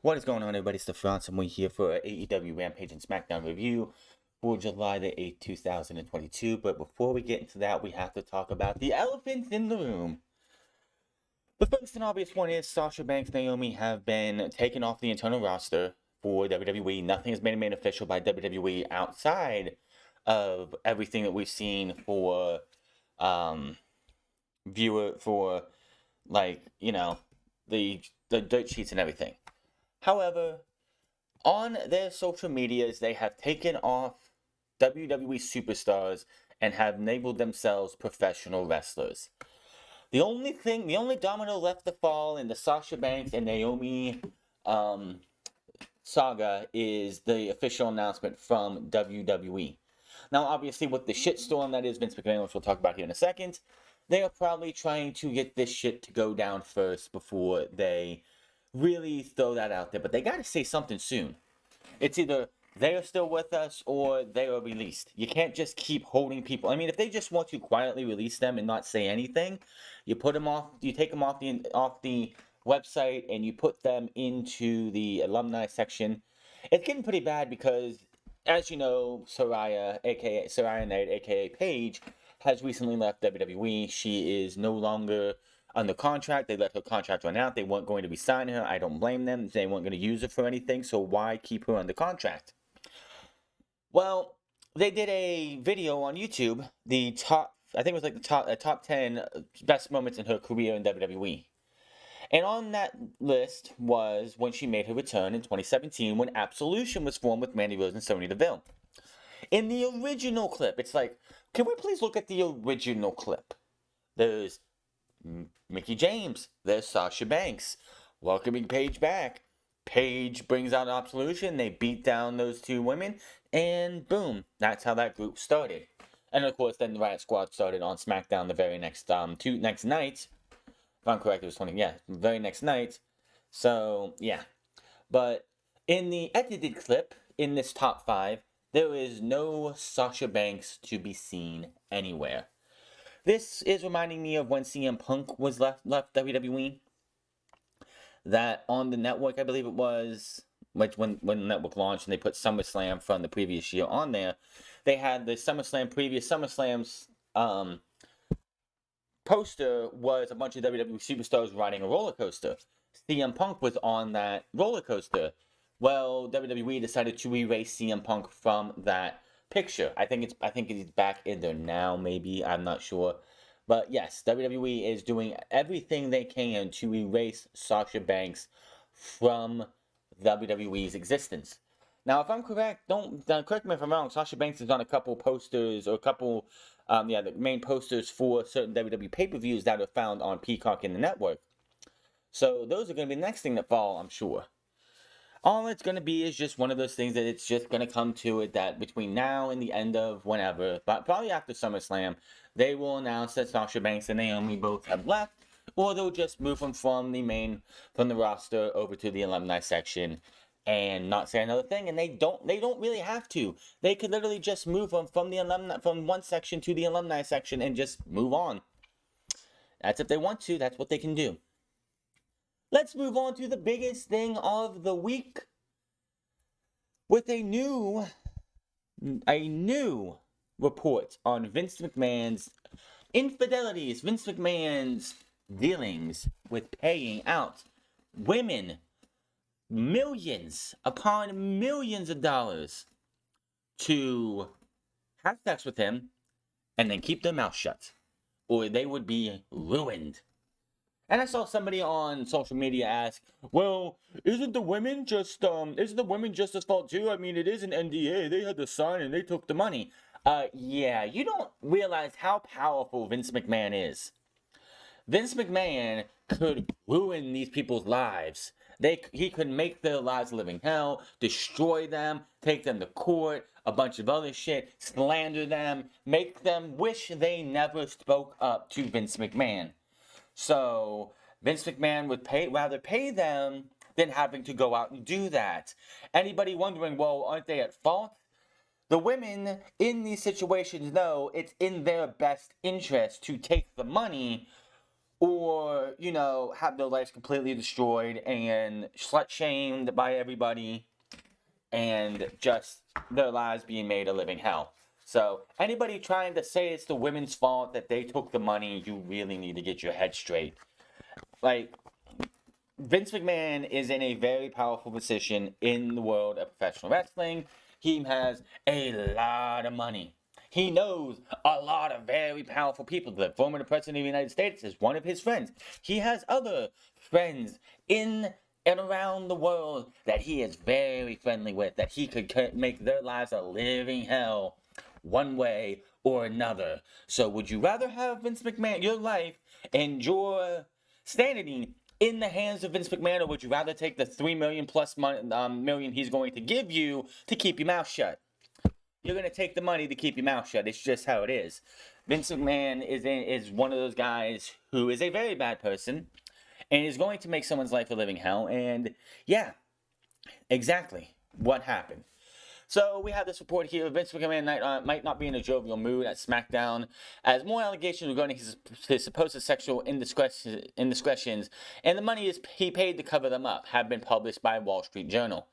What is going on, everybody? It's the Franz, and we're here for an AEW Rampage and Smackdown review for July the 8th, 2022. But before we get into that, we have to talk about the elephant in the room. The first and obvious one is Sasha Banks and Naomi have been taken off the internal roster for WWE. Nothing has been made official by WWE outside of everything that we've seen for viewer for the dirt sheets and everything. However, on their social medias, they have taken off WWE superstars and have labeled themselves professional wrestlers. The only domino left to fall in the Sasha Banks and Naomi saga is the official announcement from WWE. Now, obviously, with the shitstorm that is Vince McMahon, which we'll talk about here in a second, they are probably trying to get this shit to go down first before they really throw that out there. But they got to say something soon. It's either they are still with us or they are released. You can't just keep holding people. I mean, if they just want to quietly release them and not say anything, you put them off. You take them off the website and you put them into the alumni section. It's getting pretty bad because, as you know, Saraya Knight, aka Paige, has recently left WWE. She is no longer under contract. They let her contract run out. They weren't going to be signing her. I don't blame them. They weren't going to use her for anything, so why keep her under contract? Well, they did a video on YouTube, I think it was like the top 10 best moments in her career in WWE. And on that list was when she made her return in 2017 when Absolution was formed with Mandy Rose and Sonya Deville. In the original clip, it's like, can we please look at the original clip? There's Mickie James, there's Sasha Banks, welcoming Paige back. Paige brings out Absolution, they beat down those two women, and boom, that's how that group started. And of course, then the Riot Squad started on SmackDown the very next night. If I'm correct, it was 20. Yeah, the very next night. So yeah, but in the edited clip in this top 5, there is no Sasha Banks to be seen anywhere. This is reminding me of when CM Punk was left WWE. That on the network, I believe it was, like when the network launched and they put SummerSlam from the previous year on there, they had the previous SummerSlam's poster was a bunch of WWE superstars riding a roller coaster. CM Punk was on that roller coaster. Well, WWE decided to erase CM Punk from that picture. I think he's back in there now, maybe. I'm not sure. But yes, WWE is doing everything they can to erase Sasha Banks from WWE's existence. Now, if I'm correct, correct me if I'm wrong. Sasha Banks is on a couple posters or the main posters for certain WWE pay-per-views that are found on Peacock in the network. So those are going to be the next thing that fall, I'm sure. All it's going to be is just one of those things that it's just going to come to it that between now and the end of whenever, but probably after SummerSlam, they will announce that Sasha Banks and Naomi both have left, or they'll just move them from the roster over to the alumni section and not say another thing. And they don't really have to. They could literally just move them from one section to the alumni section and just move on. That's if they want to. That's what they can do. Let's move on to the biggest thing of the week with a new report on Vince McMahon's infidelities, Vince McMahon's dealings with paying out women millions upon millions of dollars to have sex with him and then keep their mouth shut, or they would be ruined. And I saw somebody on social media ask, well, isn't the women just as fault too? I mean, it is an NDA. They had to sign and they took the money. Yeah, you don't realize how powerful Vince McMahon is. Vince McMahon could ruin these people's lives. He could make their lives a living hell, destroy them, take them to court, a bunch of other shit, slander them, make them wish they never spoke up to Vince McMahon. So Vince McMahon would rather pay them than having to go out and do that. Anybody wondering, well, aren't they at fault? The women in these situations know it's in their best interest to take the money or, you know, have their lives completely destroyed and slut-shamed by everybody, and just their lives being made a living hell. So, anybody trying to say it's the women's fault that they took the money, you really need to get your head straight. Like, Vince McMahon is in a very powerful position in the world of professional wrestling. He has a lot of money. He knows a lot of very powerful people. The former president of the United States is one of his friends. He has other friends in and around the world that he is very friendly with, that he could make their lives a living hell one way or another. So would you rather have Vince McMahon, your life and your sanity in the hands of Vince McMahon, or would you rather take the $3 million plus million he's going to give you to keep your mouth shut? You're going to take the money to keep your mouth shut. It's just how it is. Vince McMahon is one of those guys who is a very bad person and is going to make someone's life a living hell. And yeah, exactly what happened. So we have this report here. Vince McMahon might not be in a jovial mood at SmackDown, as more allegations regarding his supposed sexual indiscretions and the money he paid to cover them up have been published by Wall Street Journal.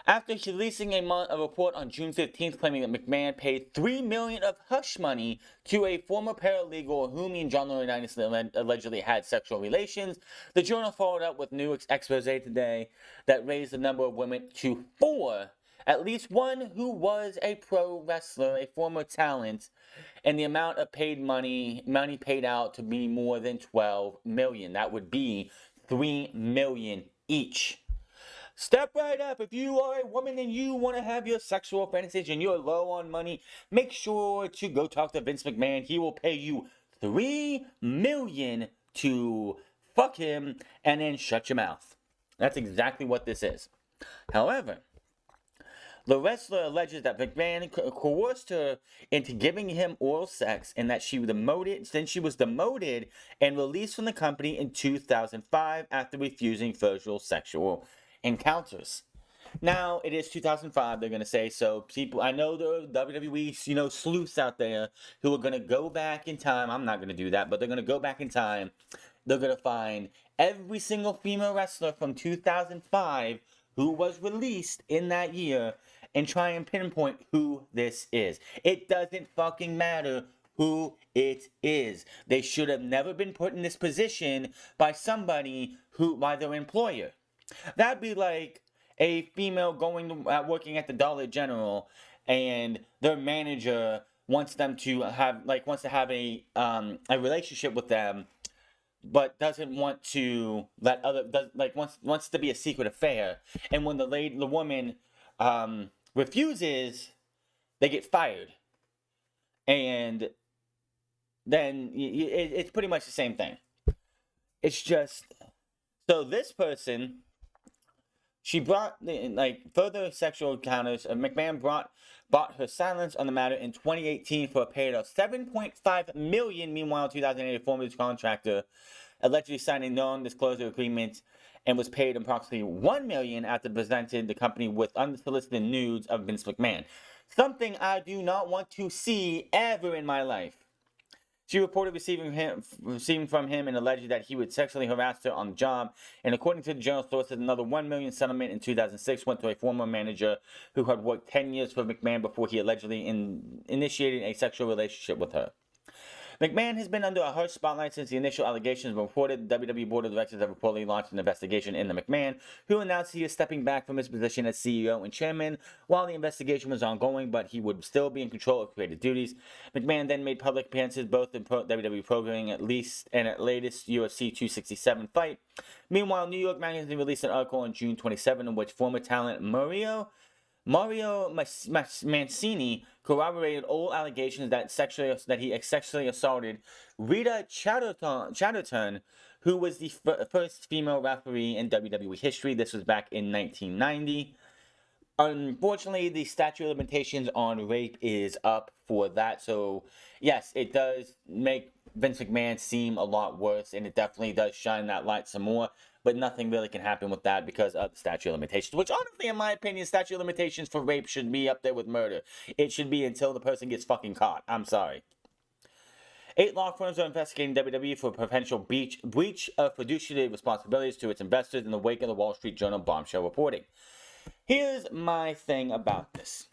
After releasing a report on June 15th claiming that McMahon paid $3 million of hush money to a former paralegal whom he and John Laurinaitis allegedly had sexual relations, the Journal followed up with new expose today that raised the number of women to 4. At least one who was a pro wrestler, a former talent, and the amount of money paid out to be more than $12 million. That would be $3 million each. Step right up. If you are a woman and you want to have your sexual fantasies and you're low on money, make sure to go talk to Vince McMahon. He will pay you $3 million to fuck him and then shut your mouth. That's exactly what this is. However, the wrestler alleges that McMahon coerced her into giving him oral sex and that she was demoted and released from the company in 2005 after refusing virtual sexual encounters. Now, it is 2005, they're going to say, so people, I know there are WWE, sleuths out there who are going to go back in time. I'm not going to do that, but they're going to go back in time. They're going to find every single female wrestler from 2005 who was released in that year and try and pinpoint who this is. It doesn't fucking matter who it is. They should have never been put in this position by by their employer. That'd be like a female working at the Dollar General and their manager wants to have a relationship with them, but doesn't want to wants to be a secret affair, and when the woman refuses, they get fired, and then it's pretty much the same thing. It's just so this person, she brought further sexual encounters. McMahon bought her silence on the matter in 2018 for a payment of $7.5 million. Meanwhile, in 2008, a former contractor allegedly signed a non-disclosure agreement and was paid approximately $1 million after presented the company with unsolicited nudes of Vince McMahon. Something I do not want to see ever in my life. She reported receiving from him and alleged that he would sexually harass her on the job. And according to the Journal sources, another $1 million settlement in 2006 went to a former manager who had worked 10 years for McMahon before he allegedly initiated a sexual relationship with her. McMahon has been under a harsh spotlight since the initial allegations were reported. The WWE Board of Directors have reportedly launched an investigation into McMahon, who announced he is stepping back from his position as CEO and chairman while the investigation was ongoing, but he would still be in control of creative duties. McMahon then made public appearances both in WWE programming at latest UFC 267 fight. Meanwhile, New York Magazine released an article on June 27 in which former talent Mario Mancini corroborated old allegations that he sexually assaulted Rita Chatterton, who was the first female referee in WWE history. This was back in 1990. Unfortunately, the statute of limitations on rape is up for that. So, yes, it does make Vince McMahon seem a lot worse, and it definitely does shine that light some more. But nothing really can happen with that because of the statute of limitations, which honestly, in my opinion, statute of limitations for rape should be up there with murder. It should be until the person gets fucking caught. I'm sorry. 8 law firms are investigating WWE for potential breach of fiduciary responsibilities to its investors in the wake of the Wall Street Journal bombshell reporting. Here's my thing about this.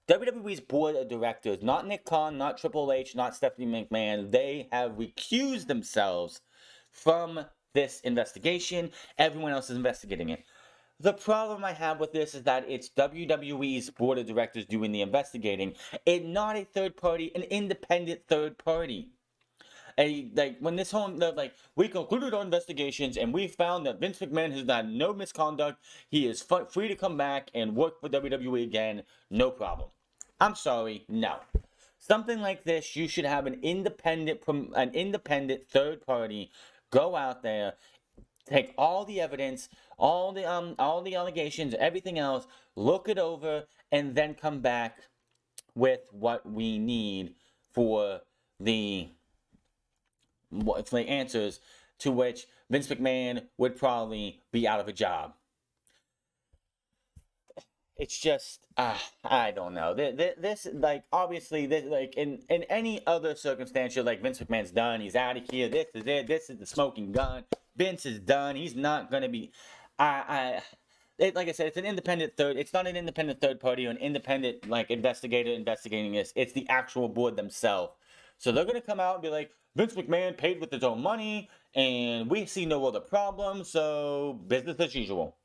WWE's board of directors, not Nick Khan, not Triple H, not Stephanie McMahon, they have recused themselves from this investigation. Everyone else is investigating it. The problem I have with this is that it's WWE's board of directors doing the investigating, and not a third party, an independent third party. When this whole we concluded our investigations and we found that Vince McMahon has done no misconduct. He is free to come back and work for WWE again, no problem. I'm sorry, no. Something like this, you should have an independent third party go out there, take all the evidence, all the allegations, everything else, look it over, and then come back with what we need for the answers to which Vince McMahon would probably be out of a job. It's just, I don't know. This obviously, in any other circumstance, you're like, Vince McMahon's done. He's out of here. This is it. This is the smoking gun. Vince is done. He's not going to be, like I said, it's an independent third. It's not an independent third party or an independent, investigator investigating this. It's the actual board themselves. So they're going to come out and be like, Vince McMahon paid with his own money, and we see no other problem, so business as usual.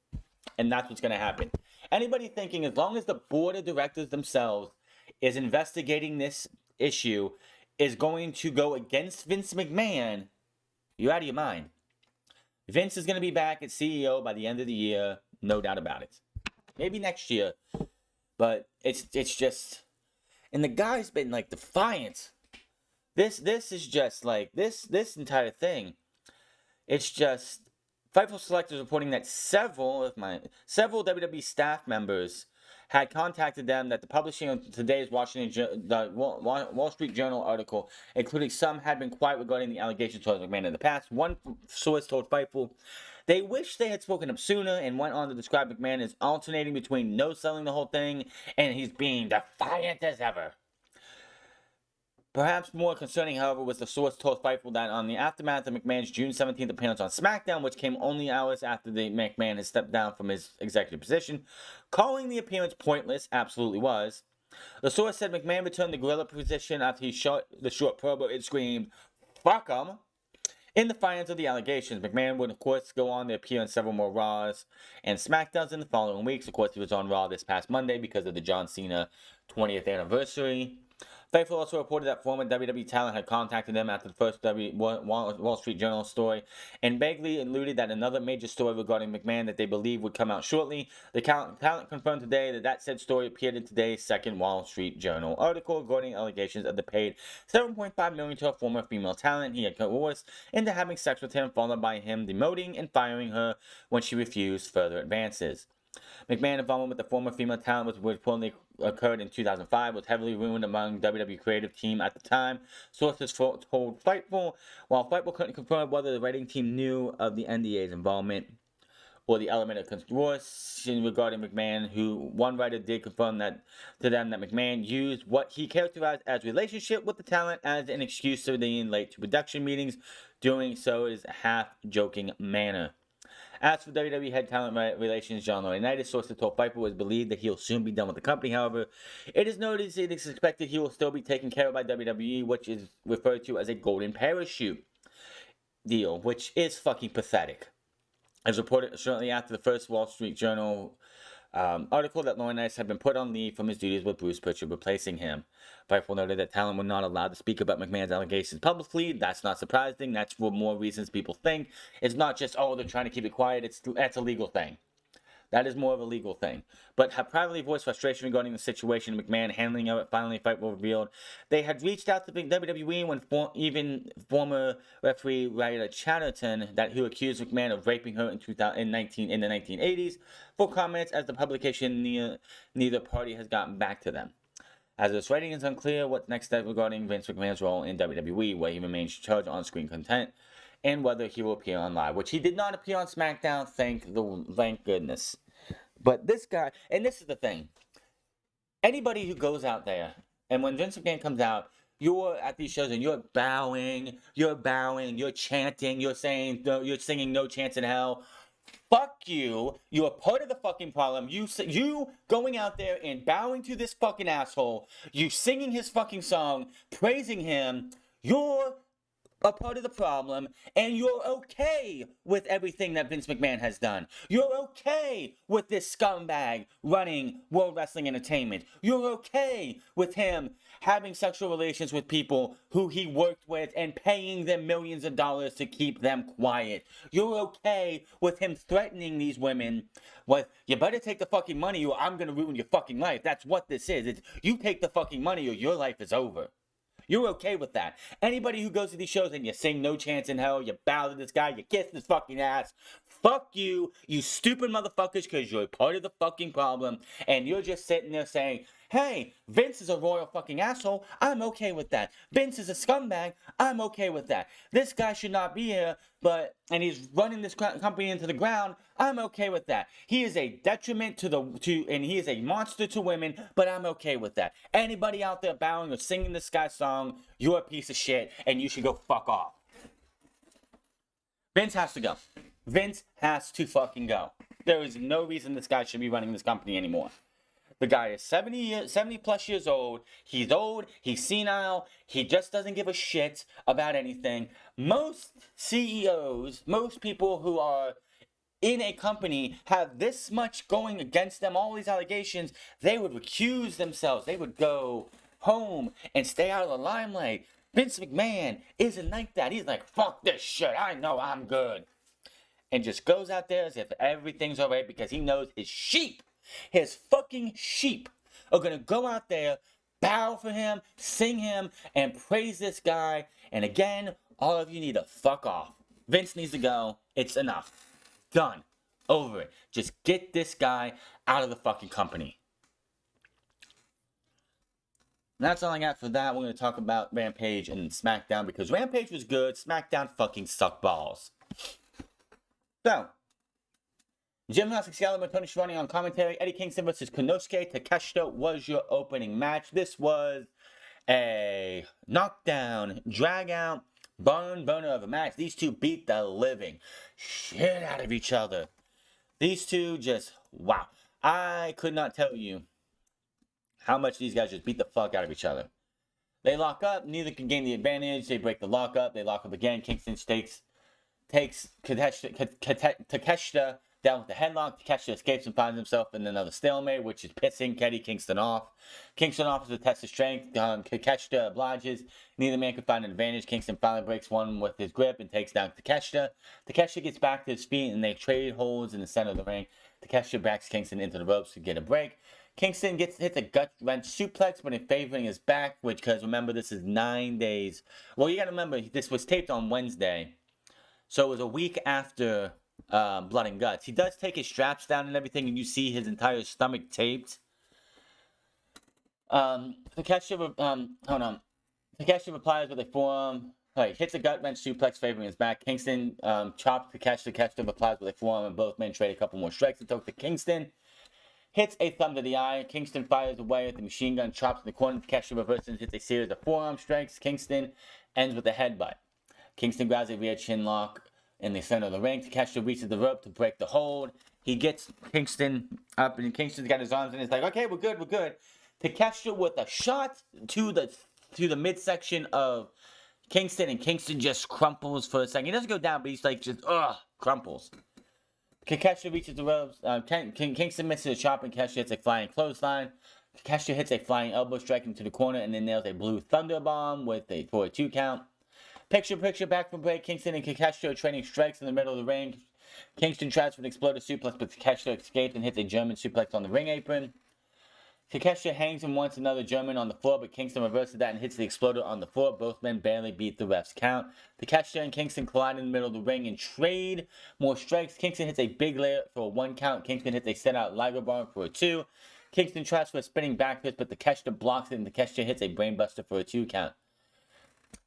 And that's what's going to happen. Anybody thinking as long as the board of directors themselves is investigating this issue is going to go against Vince McMahon, you're out of your mind. Vince is going to be back as CEO by the end of the year, no doubt about it. Maybe next year, but it's just, and the guy's been defiant. This is just this entire thing. It's just Fightful Select is reporting that several WWE staff members had contacted them that the publishing of today's Wall Street Journal article, including some had been quiet regarding the allegations towards McMahon in the past. One source told Fightful they wish they had spoken up sooner and went on to describe McMahon as alternating between no selling the whole thing and he's being defiant as ever. Perhaps more concerning, however, was the source told Fightful that on the aftermath of McMahon's June 17th appearance on SmackDown, which came only hours after the McMahon had stepped down from his executive position, calling the appearance pointless absolutely was. The source said McMahon returned the gorilla position after he shot the short promo and screamed, "Fuck 'em!" In defiance of the allegations, McMahon would, of course, go on to appear on several more Raws and SmackDowns in the following weeks. Of course, he was on Raw this past Monday because of the John Cena 20th anniversary. Fightful also reported that former WWE talent had contacted them after the first Wall Street Journal story and vaguely alluded that another major story regarding McMahon that they believe would come out shortly. The talent confirmed today that said story appeared in today's second Wall Street Journal article regarding allegations of the paid $7.5 million to a former female talent he had coerced into having sex with him, followed by him demoting and firing her when she refused further advances. McMahon's involvement with the former female talent, which reportedly occurred in 2005, was heavily rumored among WWE creative team at the time. Sources told Fightful, while Fightful couldn't confirm whether the writing team knew of the NDA's involvement or the element of conspiracy regarding McMahon, one writer did confirm to them that McMahon used what he characterized as relationship with the talent as an excuse for being late to production meetings, doing so in a half-joking manner. As for WWE head talent relations, John Laurinaitis, sources told Fightful was believed that he'll soon be done with the company. However, it is noted it is expected he will still be taken care of by WWE, which is referred to as a golden parachute deal, which is fucking pathetic. As reported shortly after the first Wall Street Journal article that Laurinaitis had been put on leave from his duties with Bruce Pritchard replacing him. Fightful noted that talent were not allowed to speak about McMahon's allegations publicly. That's not surprising. That's for more reasons people think. It's not just, they're trying to keep it quiet. That's a legal thing. That is more of a legal thing. But have privately voiced frustration regarding the situation McMahon handling of it. Finally, Fightful revealed they had reached out to WWE when even former referee Ryder Chatterton, who accused McMahon of raping her in the 1980s, for comments as the publication neither party has gotten back to them. As this writing is unclear what's next step regarding Vince McMahon's role in WWE, where he remains charged on-screen content, and whether he will appear on Live, which he did not appear on SmackDown, thank goodness. But this guy, and this is the thing, anybody who goes out there, and when Vince McMahon comes out, you're at these shows and you're bowing, you're chanting, you're saying, you're singing "No Chance in Hell." Fuck you. You are part of the fucking problem. You going out there and bowing to this fucking asshole. You singing his fucking song, praising him. You're a part of the problem, and you're okay with everything that Vince McMahon has done. You're okay with this scumbag running World Wrestling Entertainment. You're okay with him having sexual relations with people who he worked with and paying them millions of dollars to keep them quiet. You're okay with him threatening these women with, you better take the fucking money or I'm gonna ruin your fucking life. That's what this is. It's, you take the fucking money or your life is over. You're okay with that. Anybody who goes to these shows and you sing "No Chance in Hell," you bow to this guy, you kiss his fucking ass, fuck you, you stupid motherfuckers, because you're part of the fucking problem, and you're just sitting there saying, hey, Vince is a royal fucking asshole, I'm okay with that. Vince is a scumbag, I'm okay with that. This guy should not be here, and he's running this company into the ground, I'm okay with that. He is a detriment and he is a monster to women, but I'm okay with that. Anybody out there bowing or singing this guy's song, you're a piece of shit, and you should go fuck off. Vince has to go. Vince has to fucking go. There is no reason this guy should be running this company anymore. The guy is 70 plus years old. He's senile, he just doesn't give a shit about anything. Most CEOs, most people who are in a company have this much going against them, all these allegations, they would recuse themselves. They would go home and stay out of the limelight. Vince McMahon isn't like that. He's like, fuck this shit, I know I'm good. And just goes out there as if everything's alright because he knows his fucking sheep are gonna go out there, bow for him, sing him, and praise this guy. And again, all of you need to fuck off. Vince needs to go. It's enough. Done. Over it. Just get this guy out of the fucking company. And that's all I got for that. We're going to talk about Rampage and SmackDown because Rampage was good. SmackDown fucking sucked balls. So, Gymnastics Gallo and Tony Schiavone on commentary. Eddie Kingston versus Konosuke Takeshita was your opening match. This was a knockdown, drag out, boner of a match. These two beat the living shit out of each other. These two just, wow. I could not tell you how much these guys just beat the fuck out of each other. They lock up, neither can gain the advantage. They break the lock up, they lock up again. Kingston takes Takeshita down with the headlock. Takeshita escapes and finds himself in another stalemate, which is pissing Eddie Kingston off. Kingston offers a test of strength. Takeshita obliges. Neither man can find an advantage. Kingston finally breaks one with his grip and takes down Takeshita. Takeshita gets back to his feet and they trade holds in the center of the ring. Takeshita backs Kingston into the ropes to get a break. Kingston hits a gut wrench suplex, but in favoring his back, because remember, this is 9 days. Well, you gotta remember, this was taped on Wednesday. So it was a week after Blood and Guts. He does take his straps down and everything, and you see his entire stomach taped. Takeshita replies with a forearm. Hits a gut wrench suplex favoring his back. Kingston chops Takeshita. Takeshita replies with a forearm, and both men trade a couple more strikes and talk to Kingston. Hits a thumb to the eye. Kingston fires away with the machine gun, chops in the corner. Takeshita reverses and hits a series of forearm strikes. Kingston ends with a headbutt. Kingston grabs a rear chin lock in the center of the ring. Takeshita reaches the rope to break the hold. He gets Kingston up, and Kingston's got his arms, and he's like, okay, we're good. Takeshita with a shot to the midsection of Kingston, and Kingston just crumples for a second. He doesn't go down, but he's like, just, crumples. Takeshita reaches the ropes. Kingston misses a chop, and Takeshita hits a flying clothesline. Takeshita hits a flying elbow strike into the corner, and then nails a blue thunder bomb for a 2 count. Picture back from break. Kingston and Takeshita are trading strikes in the middle of the ring. Kingston tries for an explosive suplex, but Takeshita escapes and hits a German suplex on the ring apron. Takeshita hangs and wants another German on the floor, but Kingston reverses that and hits the exploder on the floor. Both men barely beat the ref's count. Takeshita and Kingston collide in the middle of the ring and trade more strikes. Kingston hits a big layer for a 1 count. Kingston hits a set-out Liger Bomb for a 2. Kingston tries for a spinning back fist, but Takeshita blocks it, and Takeshita hits a brainbuster for a 2 count.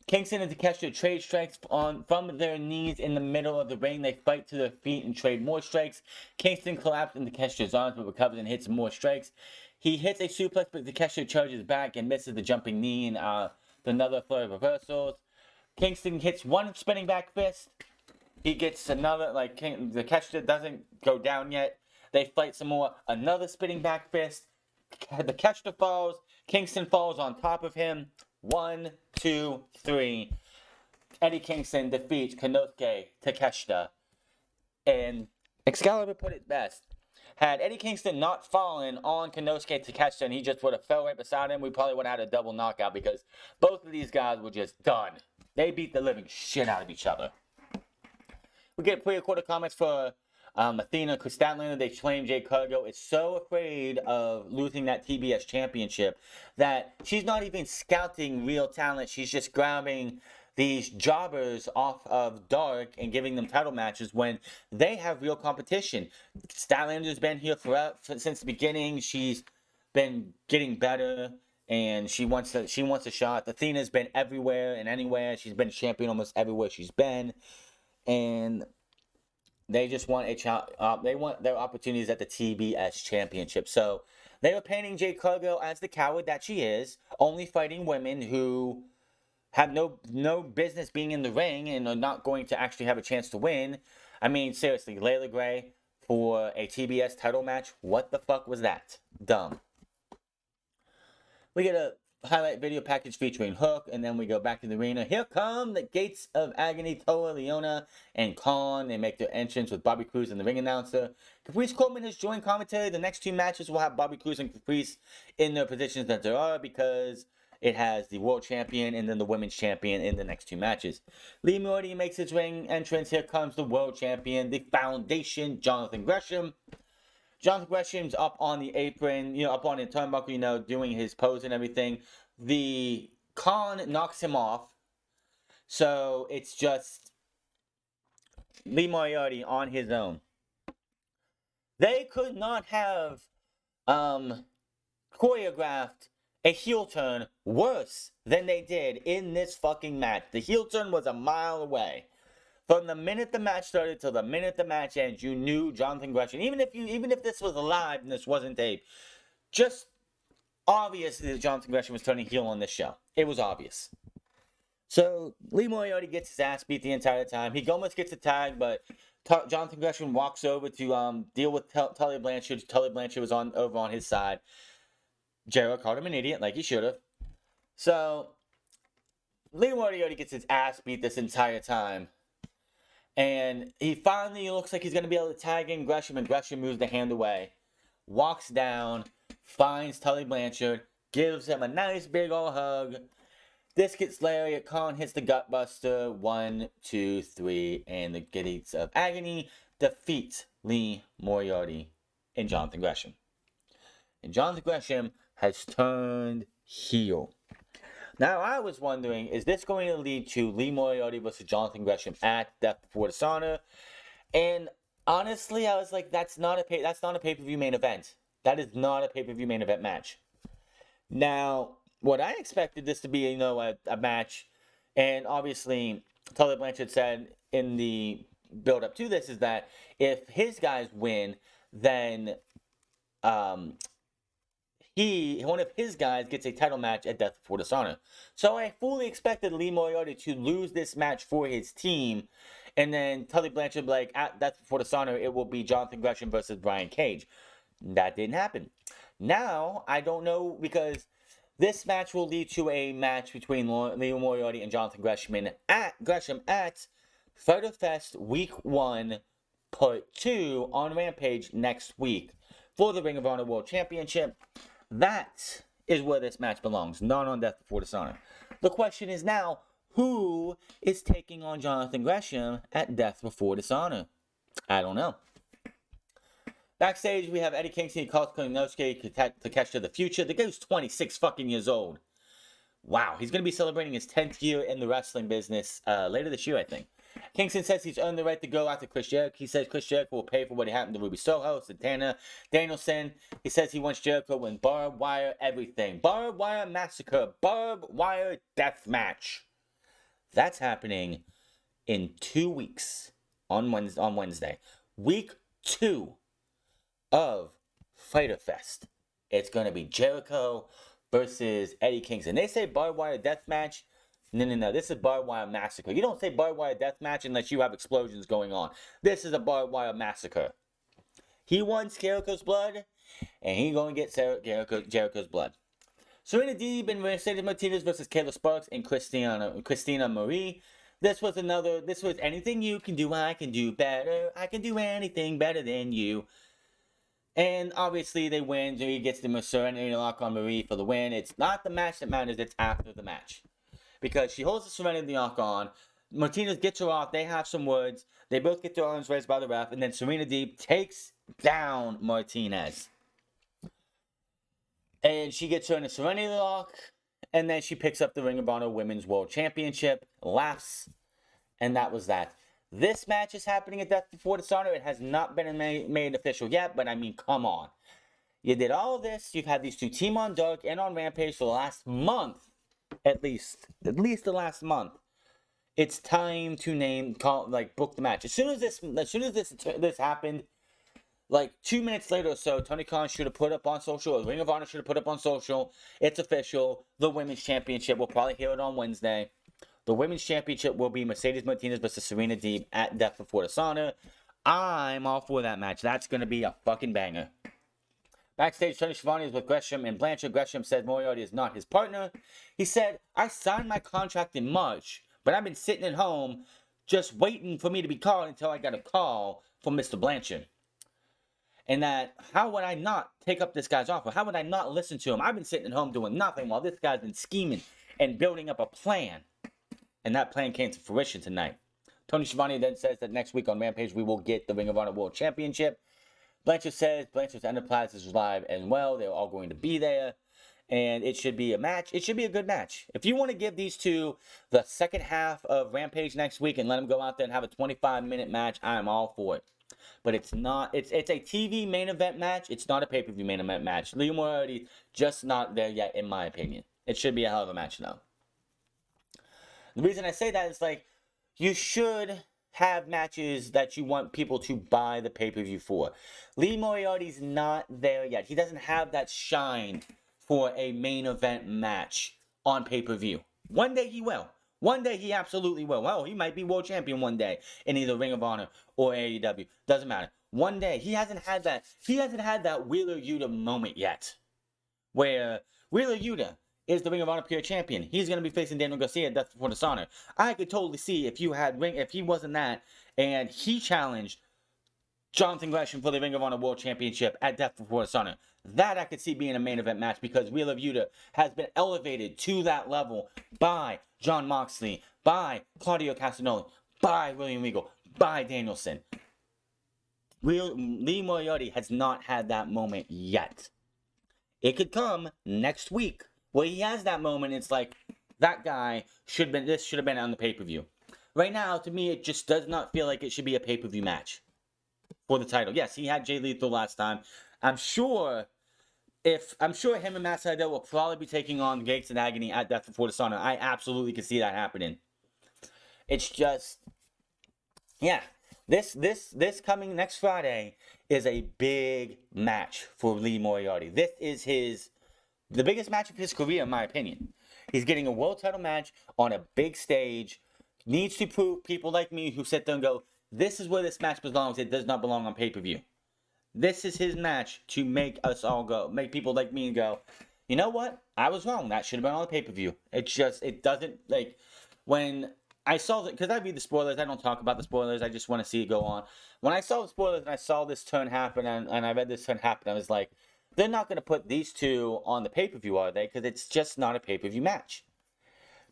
Kingston and Takeshita trade strikes from their knees in the middle of the ring. They fight to their feet and trade more strikes. Kingston collapses in Takeshita's arms, but recovers and hits more strikes. He hits a suplex, but Takeshita charges back and misses the jumping knee, and another flurry of reversals. Kingston hits one spinning back fist. He gets another, the catch doesn't go down yet. They fight some more. Another spinning back fist. The catch falls. Kingston falls on top of him. 1, 2, 3. Eddie Kingston defeats Konosuke Takeshita. And Excalibur put it best. Had Eddie Kingston not fallen on Konosuke Takeshita and he just would have fell right beside him, we probably would have had a double knockout because both of these guys were just done. They beat the living shit out of each other. We get pre-recorded comments for Athena Statlander. They claim Jade Cargill is so afraid of losing that TBS championship that she's not even scouting real talent. She's just grabbing these jobbers off of Dark and giving them title matches when they have real competition. Statlander's been here since the beginning. She's been getting better and she wants a shot. Athena's been everywhere and anywhere. She's been champion almost everywhere she's been. And they just want they want their opportunities at the TBS championship. So they were painting Jade Cargill as the coward that she is, only fighting women who have no business being in the ring and are not going to actually have a chance to win. I mean, seriously, Layla Gray for a TBS title match? What the fuck was that? Dumb. We get a highlight video package featuring Hook, and then we go back to the arena. Here come the Gates of Agony, Toa, Leona, and Khan. They make their entrance with Bobby Cruz and the ring announcer. Caprice Coleman has joined commentary. The next two matches will have Bobby Cruz and Caprice in their positions that they are because it has the world champion and then the women's champion in the next two matches. Lee Moriarty makes his ring entrance. Here comes the world champion, the Foundation, Jonathan Greshim. Jonathan Gresham's up on the apron, up on the turnbuckle, doing his pose and everything. The Khan knocks him off. So it's just Lee Moriarty on his own. They could not have choreographed a heel turn worse than they did in this fucking match. The heel turn was a mile away. From the minute the match started till the minute the match ends, you knew Jonathan Gresham. Even if this was live and this wasn't taped, just obviously that Jonathan Gresham was turning heel on this show. It was obvious. So Lee Moriarty gets his ass beat the entire time. He almost gets a tag, but Jonathan Gresham walks over to deal with Tully Blanchard. Tully Blanchard was over on his side. Jericho called him an idiot, like he should have. So Lee Moriarty gets his ass beat this entire time. And he finally looks like he's going to be able to tag in Gresham, and Gresham moves the hand away. Walks down, finds Tully Blanchard, gives him a nice big ol' hug. This gets lariat. Khan hits the gutbuster. 1, 2, 3, and the Gates of Agony defeats Lee Moriarty and Jonathan Gresham. And Jonathan Gresham has turned heel. Now, I was wondering, is this going to lead to Lee Moriarty versus Jonathan Gresham at Death Before Dishonor? And honestly, I was like, that's not a pay-per-view main event. That is not a pay-per-view main event match. Now, what I expected this to be, a match, and obviously, Tully Blanchard said in the build-up to this is that if his guys win, then one of his guys gets a title match at Death Before Dishonor. So I fully expected Lee Moriarty to lose this match for his team, and then Tully Blanchard like, at Death Before Dishonor, it will be Jonathan Gresham versus Brian Cage. That didn't happen. Now, I don't know, because this match will lead to a match between Lee Moriarty and Jonathan Gresham at Fyter Fest Week 1, Part 2 on Rampage next week for the Ring of Honor World Championship. That is where this match belongs, not on Death Before Dishonor. The question is now, who is taking on Jonathan Gresham at Death Before Dishonor? I don't know. Backstage, we have Eddie Kingston. He calls Konosuke Takeshita the future. The guy's 26 fucking years old. Wow, he's going to be celebrating his 10th year in the wrestling business later this year, I think. Kingston says he's earned the right to go after Chris Jericho. He says Chris Jericho will pay for what happened to Ruby Soho, Santana, Danielson. He says he wants Jericho to win barbed wire everything. Barbed wire massacre. Barbed wire death match. That's happening in 2 weeks on Wednesday. Week 2 of Fyter Fest. It's going to be Jericho versus Eddie Kingston. They say barbed wire death match. No. This is barbed wire massacre. You don't say barbed wire death match unless you have explosions going on. This is a barbed wire massacre. He wants Jericho's blood, and he's going to get Jericho's blood. Serena Deeb and Mercedes Martinez versus Kayla Sparks and Christina Marie. This was anything you can do, I can do better. I can do anything better than you. And obviously they win. He gets the Serenity Lock on Marie for the win. It's not the match that matters, it's after the match. Because she holds the Serenity Lock on. Martinez gets her off. They have some words. They both get their arms raised by the ref. And then Serena Deeb takes down Martinez. And she gets her in a Serenity Lock. And then she picks up the Ring of Honor Women's World Championship. Laughs. And that was that. This match is happening at Death Before Dishonor. It has not been made official yet. But I mean, come on. You did all this. You've had these two, Team on Dark and on Rampage, for the last month. At least the last month. It's time to book the match. As soon as this happened, like 2 minutes later or so, Tony Khan should have put up on social, or Ring of Honor should have put up on social. It's official. The Women's Championship. We'll probably hear it on Wednesday. The Women's Championship will be Mercedes Martinez versus Serena Deeb at Death Before Dishonor. I'm all for that match. That's going to be a fucking banger. Backstage, Tony Schiavone is with Greshim and Blanchard. Greshim said Moriarty is not his partner. He said, I signed my contract in March, but I've been sitting at home just waiting for me to be called until I got a call from Mr. Blanchard. And that, how would I not take up this guy's offer? How would I not listen to him? I've been sitting at home doing nothing while this guy's been scheming and building up a plan. And that plan came to fruition tonight. Tony Schiavone then says that next week on Rampage we will get the Ring of Honor World Championship. Blanchard says Blanchard's Enterprise is live as well. They're all going to be there. And it should be a match. It should be a good match. If you want to give these two the second half of Rampage next week and let them go out there and have a 25-minute match, I am all for it. But it's not. It's a TV main event match. It's not a pay-per-view main event match. Lee Moriarty just not there yet, in my opinion. It should be a hell of a match, though. The reason I say that is, like, you should have matches that you want people to buy the pay-per-view for. Lee Moriarty's not there yet. He doesn't have that shine for a main event match on pay-per-view. One day he will. One day he absolutely will. Well, he might be world champion one day in either Ring of Honor or AEW. Doesn't matter. One day. He hasn't had that. He hasn't had that Wheeler Yuta moment yet. Where Wheeler Yuta is the Ring of Honor Pure Champion. He's going to be facing Daniel Garcia at Death Before Dishonor. I could totally see if he wasn't that, and he challenged Jonathan Gresham for the Ring of Honor World Championship at Death Before Dishonor. That I could see being a main event match because Wheeler Yuta has been elevated to that level by Jon Moxley, by Claudio Castagnoli, by William Regal, by Danielson. Lee Moriarty has not had that moment yet. It could come next week. Where he has that moment, it's like, that guy should have been on the pay-per-view. Right now, to me, it just does not feel like it should be a pay-per-view match for the title. Yes, he had Jay Lethal last time. I'm sure him and Matt Sydal will probably be taking on Gates and Agony at Death Before Dishonor. I absolutely can see that happening. It's just, yeah. This coming next Friday is a big match for Lee Moriarty. This is the biggest match of his career, in my opinion. He's getting a world title match on a big stage. Needs to prove people like me who sit there and go, this is where this match belongs. It does not belong on pay-per-view. This is his match to make us all go, make people like me go, you know what? I was wrong. That should have been on the pay-per-view. It doesn't, like, when I saw it, because I read the spoilers, I don't talk about the spoilers, I just want to see it go on. When I saw the spoilers and I saw this turn happen, and I read this turn happen, I was like, they're not going to put these two on the pay-per-view, are they? Because it's just not a pay-per-view match.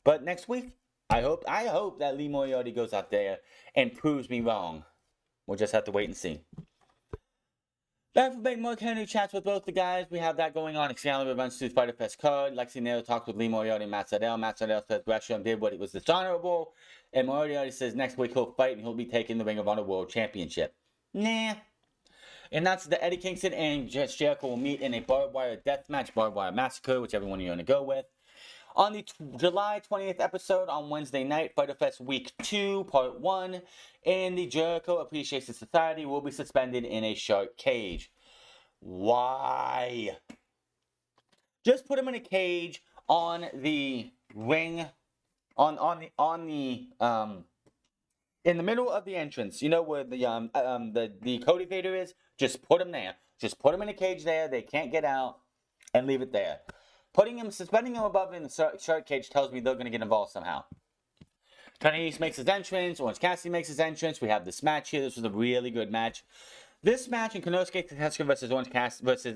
But next week, I hope that Lee Moriarty goes out there and proves me wrong. We'll just have to wait and see. Back from Big Mark Henry chats with both the guys. We have that going on. Excalibur runs through Spider Fest card. Lexi Nail talks with Lee Moriarty and Matt Sydal. Matt Sydal says Gresham did what it was dishonorable. And Moriarty says next week he'll fight and he'll be taking the Ring of Honor World Championship. Nah. And that's the Eddie Kingston and Jericho will meet in a barbed wire death match, barbed wire massacre, whichever one you're going to go with. On the July 20th episode on Wednesday night, Fighter Fest Week 2, Part 1, and the Jericho Appreciation Society will be suspended in a shark cage. Why? Just put him in a cage on the ring, on the in the middle of the entrance. You know where the Cody Vader is? Just put him there. Just put him in a cage there. They can't get out, and leave it there. Suspending him above in the shark cage tells me they're going to get involved somehow. Tony Nese makes his entrance. Orange Cassidy makes his entrance. We have this match here. This was a really good match. This match in Konosuke Takeshita versus Orange Cassidy versus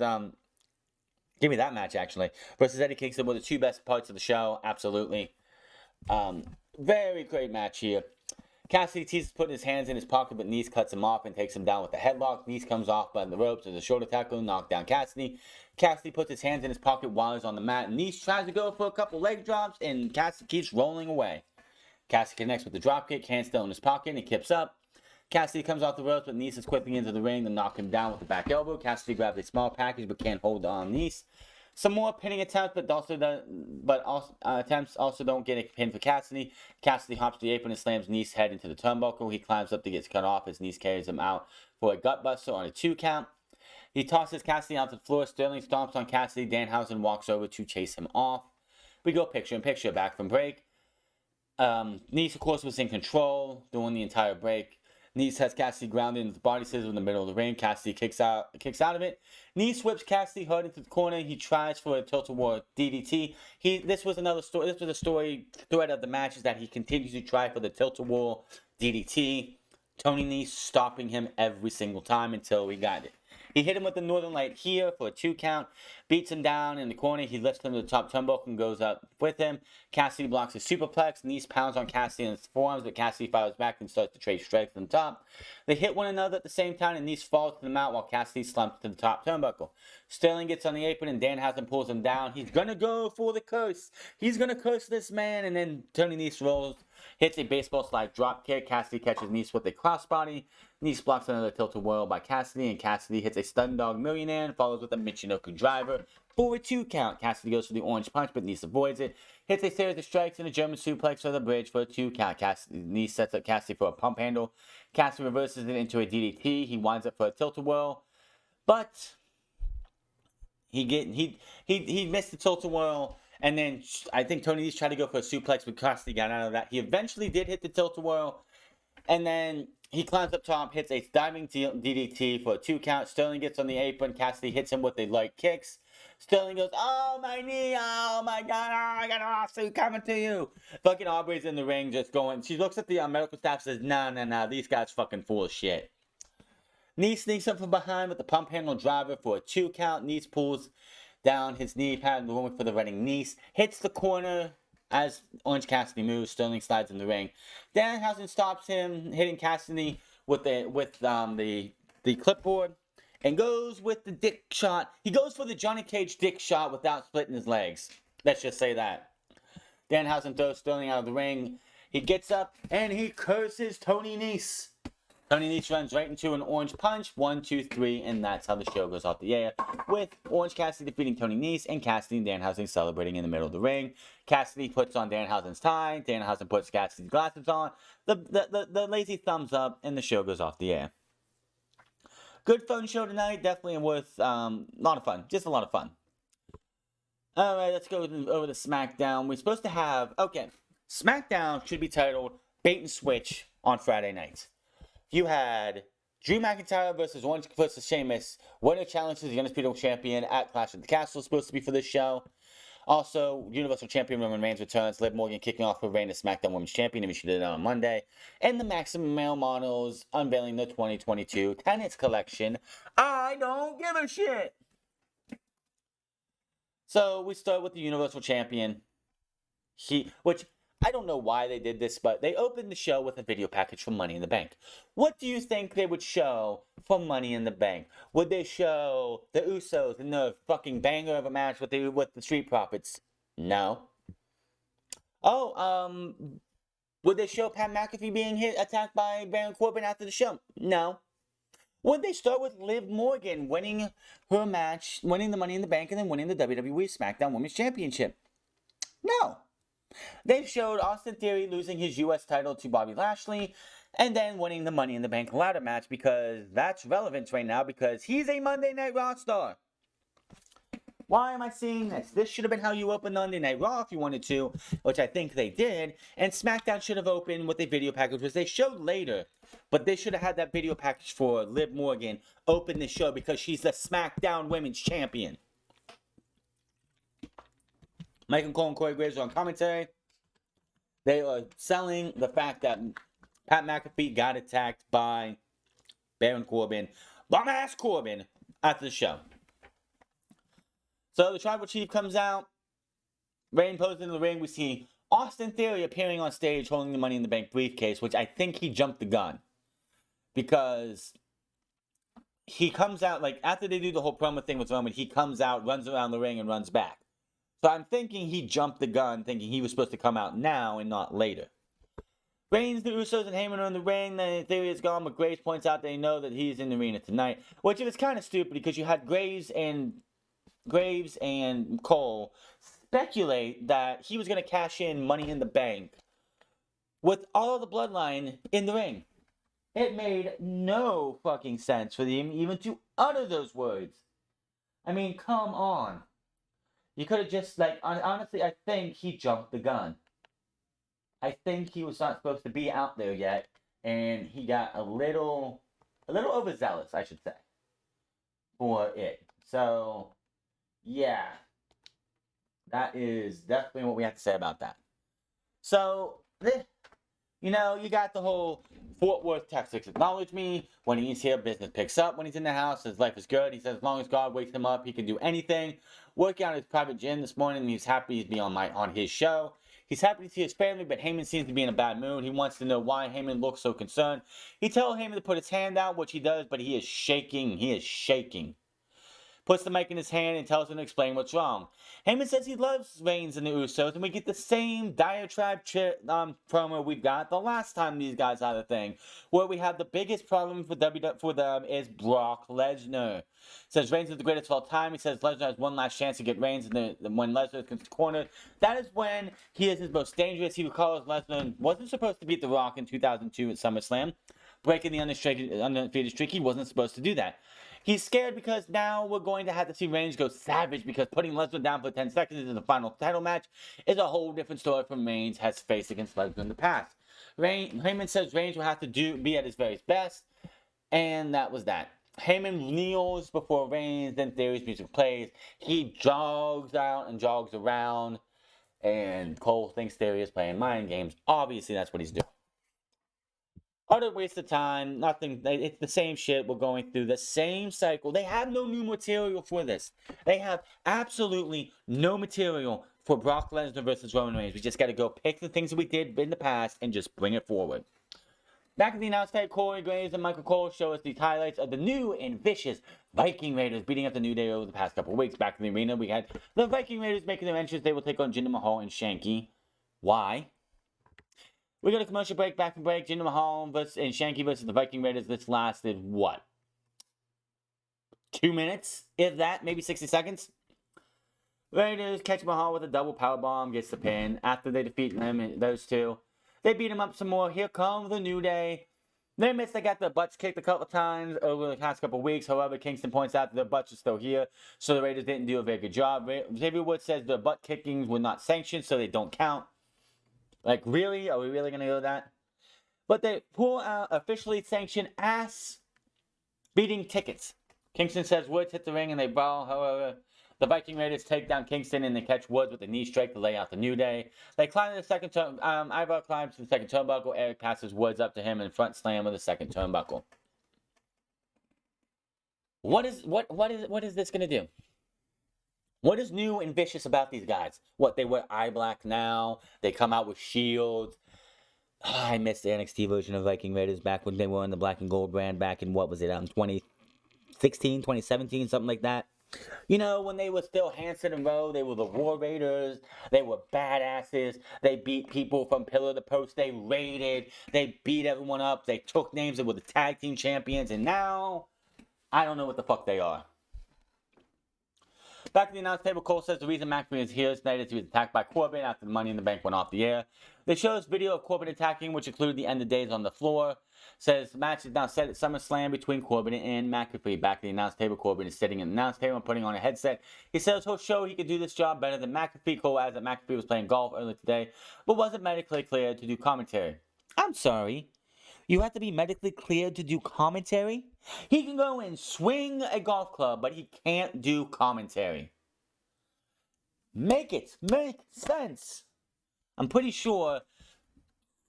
give me that match actually versus Eddie Kingston were the two best parts of the show. Absolutely, very great match here. Cassidy teases putting his hands in his pocket, but Nese cuts him off and takes him down with a headlock. Nese comes off by the ropes as a shoulder tackle, knock down Cassidy. Cassidy puts his hands in his pocket while he's on the mat. Nese tries to go for a couple leg drops, and Cassidy keeps rolling away. Cassidy connects with the dropkick, hand still in his pocket, and he kips up. Cassidy comes off the ropes, but Nese is quickly into the ring to knock him down with the back elbow. Cassidy grabs a small package, but can't hold on Nese. Some more pinning attempts, attempts also don't get a pin for Cassidy. Cassidy hops the apron and slams Nese's head into the turnbuckle. He climbs up to get cut off as Nese carries him out for a gutbuster on a 2 count. He tosses Cassidy onto the floor. Sterling stomps on Cassidy. Danhausen walks over to chase him off. We go picture-in-picture back from break. Nese, of course, was in control during the entire break. Nese has Cassidy grounded in the body scissors in the middle of the ring. Cassidy kicks out of it. Nese whips Cassidy hard into the corner. He tries for a tilt-a-whirl DDT. This was another story. This was a story thread of the match is that he continues to try for the tilt-a-whirl DDT. Tony Nese stopping him every single time until he got it. He hit him with the Northern Light here for a 2 count. Beats him down in the corner. He lifts him to the top turnbuckle and goes up with him. Cassidy blocks a superplex. Nese pounds on Cassidy in his forearms, but Cassidy fires back and starts to trade strikes from the top. They hit one another at the same time, and Nese falls to the mat while Cassidy slumps to the top turnbuckle. Sterling gets on the apron, and Danhausen pulls him down. He's going to go for the curse. He's going to curse this man, and then Tony Nese rolls. Hits a baseball slide drop kick. Cassidy catches Nese with a crossbody. Nese blocks another tilt-a-whirl by Cassidy, and Cassidy hits a stun dog millionaire and follows with a Michinoku driver for a 2 count. Cassidy goes for the orange punch, but Nese avoids it. Hits a series of strikes and a German suplex for the bridge for a 2 count. Nese sets up Cassidy for a pump handle. Cassidy reverses it into a DDT. He winds up for a tilt-a-whirl, but he missed the tilt-a-whirl. And then I think Tony Nese tried to go for a suplex, but Cassidy got out of that. He eventually did hit the tilt-a-whirl. And then he climbs up top, hits a diving DDT for a 2 count. Sterling gets on the apron. Cassidy hits him with a light kicks. Sterling goes, oh, my knee. Oh, my God. Oh, I got a lawsuit coming to you. Fucking Aubrey's in the ring just going. She looks at the medical staff and says, no. These guys fucking full of shit. Nese sneaks up from behind with the pump handle driver for a 2 count. Nese pulls down his knee pad, going for the running Nese. Hits the corner as Orange Cassidy moves. Sterling slides in the ring. Danhausen stops him, hitting Cassidy with the clipboard, and goes with the dick shot. He goes for the Johnny Cage dick shot without splitting his legs. Let's just say that. Danhausen throws Sterling out of the ring. He gets up and he curses Tony Nese. Tony Nese runs right into an orange punch. 1, 2, 3, and that's how the show goes off the air. With Orange Cassidy defeating Tony Nese and Cassidy and Danhausen celebrating in the middle of the ring. Cassidy puts on Danhausen's tie. Danhausen puts Cassidy's glasses on. The lazy thumbs up, and the show goes off the air. Good fun show tonight. Definitely worth a lot of fun. Just a lot of fun. Alright, let's go over to SmackDown. We're supposed to have... Okay, SmackDown should be titled Bait and Switch on Friday night. You had Drew McIntyre versus Sheamus. Winner challenges the Undisputed Champion at Clash of the Castle. Supposed to be for this show. Also, Universal Champion Roman Reigns returns. Liv Morgan kicking off her reign as SmackDown Women's Champion. And she did it on Monday. And the Maximum Male Models unveiling the 2022 Tennis Collection. I don't give a shit. So we start with the Universal Champion. Which I don't know why they did this, but they opened the show with a video package from Money in the Bank. What do you think they would show from Money in the Bank? Would they show the Usos in the fucking banger of a match with the Street Profits? No. Oh, would they show Pat McAfee being attacked by Baron Corbin after the show? No. Would they start with Liv Morgan winning her match, winning the Money in the Bank, and then winning the WWE SmackDown Women's Championship? No. They showed Austin Theory losing his U.S. title to Bobby Lashley and then winning the Money in the Bank ladder match because that's relevant right now because he's a Monday Night Raw star. Why am I seeing this? This should have been how you opened Monday Night Raw if you wanted to, which I think they did. And SmackDown should have opened with a video package, which they showed later. But they should have had that video package for Liv Morgan open the show because she's the SmackDown Women's Champion. Michael Cole and Corey Graves are on commentary. They are selling the fact that Pat McAfee got attacked by Baron Corbin, bum-ass Corbin, after the show. So the Tribal Chief comes out. Reigns poses in the ring. We see Austin Theory appearing on stage holding the Money in the Bank briefcase, which I think he jumped the gun. Because he comes out, like, after they do the whole promo thing with Roman, he comes out, runs around the ring, and runs back. So I'm thinking he jumped the gun, thinking he was supposed to come out now and not later. Reigns, the Usos, and Heyman are in the ring. Then Theory is gone, but Graves points out they know that he's in the arena tonight. Which is kind of stupid because you had Graves and Cole speculate that he was going to cash in Money in the Bank with all of the bloodline in the ring. It made no fucking sense for them even to utter those words. I mean, come on. You could have just, like, honestly, I think he jumped the gun. I think he was not supposed to be out there yet, and he got a little overzealous, I should say, for it. So, yeah, that is definitely what we have to say about that. So, you know, you got the whole Fort Worth, Texas, acknowledge me. When he's here, business picks up. When he's in the house, his life is good. He says as long as God wakes him up, he can do anything. Working out at his private gym this morning, he's happy to be on his show. He's happy to see his family, but Heyman seems to be in a bad mood. He wants to know why Heyman looks so concerned. He tells Heyman to put his hand out, which he does, but he is shaking. He is shaking. Puts the mic in his hand and tells him to explain what's wrong. Heyman says he loves Reigns and the Usos, and we get the same diatribe promo we got the last time these guys had a thing, where we have the biggest problem for them is Brock Lesnar. Says Reigns is the greatest of all time. He says Lesnar has one last chance to get Reigns, and when Lesnar is cornered, that is when he is his most dangerous. He recalls Lesnar wasn't supposed to beat The Rock in 2002 at SummerSlam, breaking the undefeated streak. He wasn't supposed to do that. He's scared because now we're going to have to see Reigns go savage because putting Lesnar down for 10 seconds in the final title match is a whole different story from Reigns has faced against Lesnar in the past. Heyman says Reigns will have to be at his very best, and that was that. Heyman kneels before Reigns, then Theory's music plays. He jogs out and jogs around, and Cole thinks Theory is playing mind games. Obviously, that's what he's doing. Utter waste of time, nothing, it's the same shit, we're going through the same cycle. They have no new material for this. They have absolutely no material for Brock Lesnar versus Roman Reigns. We just got to go pick the things that we did in the past and just bring it forward. Back at the announcement, Corey Graves and Michael Cole show us these highlights of the new and vicious Viking Raiders beating up the New Day over the past couple of weeks. Back in the arena, we had the Viking Raiders making their entrance. They will take on Jinder Mahal and Shanky. Why? We got a commercial break, back and break. Jinder Mahal and Shanky versus the Viking Raiders. This lasted, what? 2 minutes? If that, maybe 60 seconds? Raiders catch Mahal with a double powerbomb, gets the pin. After they defeat them, those two, they beat him up some more. Here comes the New Day. They admits they got their butts kicked a couple of times over the past couple of weeks. However, Kingston points out that their butts are still here, so the Raiders didn't do a very good job. Xavier Woods says their butt kickings were not sanctioned, so they don't count. Like, really? Are we really going to go that? But they pull out officially sanctioned ass-beating tickets. Kingston says Woods hit the ring and they brawl. However, the Viking Raiders take down Kingston and they catch Woods with a knee strike to lay out the New Day. They climb to the second turnbuckle. Ivar climbs to the second turnbuckle. Eric passes Woods up to him and front slam with the second turnbuckle. What is this going to do? What is new and vicious about these guys? What, they wear eye black now? They come out with shields? Oh, I missed the NXT version of Viking Raiders back when they were in the black and gold brand back in, what was it, 2016, 2017, something like that. You know, when they were still Hanson and Rowe, they were the War Raiders. They were badasses. They beat people from pillar to post. They raided. They beat everyone up. They took names. They were the tag team champions. And now, I don't know what the fuck they are. Back at the announce table, Cole says the reason McMahon is here tonight is he was attacked by Corbin after the Money in the Bank went off the air. They show us video of Corbin attacking, which included the end of days on the floor. says the match is now set at SummerSlam between Corbin and McAfee. Back at the announce table, Corbin is sitting at the announce table and putting on a headset. He says he'll show he could do this job better than McAfee. Cole adds that McAfee was playing golf earlier today, but wasn't medically cleared to do commentary. I'm sorry. You have to be medically cleared to do commentary? He can go and swing a golf club, but he can't do commentary. Make sense. I'm pretty sure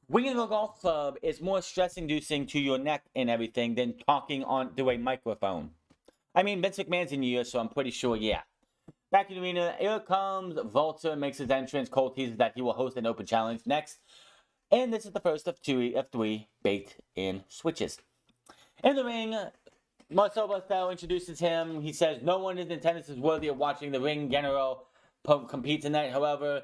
winging a golf club is more stress-inducing to your neck and everything than talking onto a microphone. I mean, Vince McMahon's in here, so I'm pretty sure, yeah. Back in the arena, here comes Walter, makes his entrance. Cole teases that he will host an open challenge next. And this is the first of three baked-in switches. In the ring, Marcel Barthel introduces him. He says no one in attendance is worthy of watching the ring general compete tonight. However,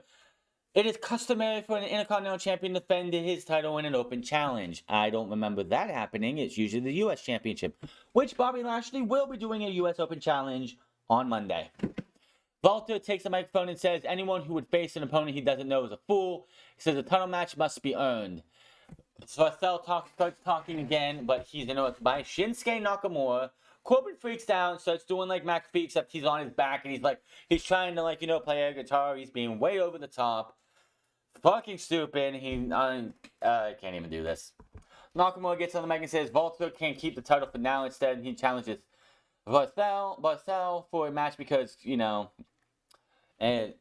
it is customary for an Intercontinental Champion to defend his title in an open challenge. I don't remember that happening. It's usually the U.S. Championship, which Bobby Lashley will be doing a U.S. Open Challenge on Monday. Walter takes the microphone and says anyone who would face an opponent he doesn't know is a fool. He says the title match must be earned. Barthel starts talking again, but he's interrupted by Shinsuke Nakamura. Corbin freaks out, starts doing like McAfee, except he's on his back and he's trying to play a guitar. He's being way over the top. Fucking stupid. I can't even do this. Nakamura gets on the mic and says Walter can't keep the title for now. Instead, he challenges Barthel for a match because, and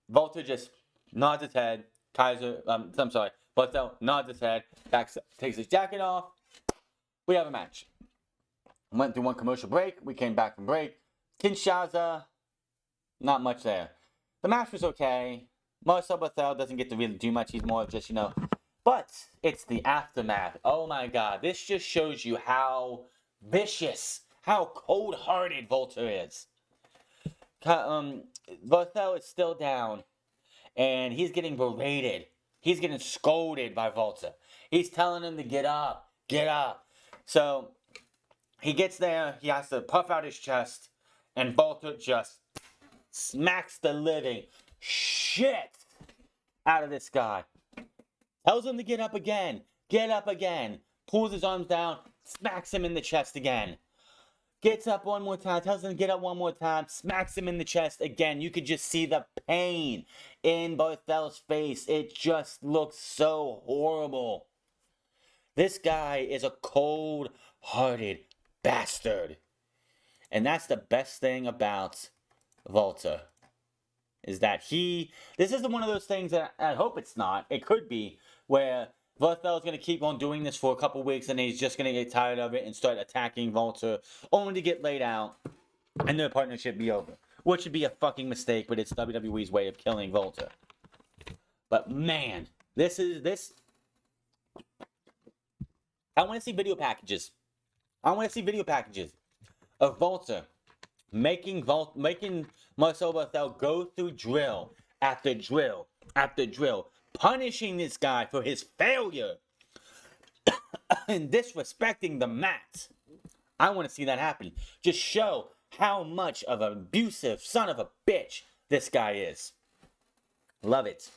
Walter just nods his head. Barthel nods his head, takes his jacket off. We have a match. Went through one commercial break. We came back from break. Kinshasa, not much there. The match was okay. Marcel Barthel doesn't get to really do much. He's more of just, But it's the aftermath. Oh my God. This just shows you how vicious, how cold-hearted Walter is. Barthel is still down. And he's getting berated. He's getting scolded by Walter. He's telling him to get up. Get up. So he gets there. He has to puff out his chest. And Walter just smacks the living shit out of this guy. Tells him to get up again. Get up again. Pulls his arms down. Smacks him in the chest again. Gets up one more time. Tells him to get up one more time. Smacks him in the chest again. You could just see the pain in Barthel's face. It just looks so horrible. This guy is a cold-hearted bastard. And that's the best thing about Walter. Is that this isn't one of those things that I hope it's not. It could be where Barthel's going to keep on doing this for a couple weeks and he's just going to get tired of it and start attacking Walter only to get laid out and their partnership be over. Which would be a fucking mistake, but it's WWE's way of killing Walter. But man, this. I want to see video packages. Of Walter making Marcel Barthel go through drill after drill after drill, punishing this guy for his failure and disrespecting the mat. I want to see that happen. Just show how much of an abusive son of a bitch this guy is. Love it.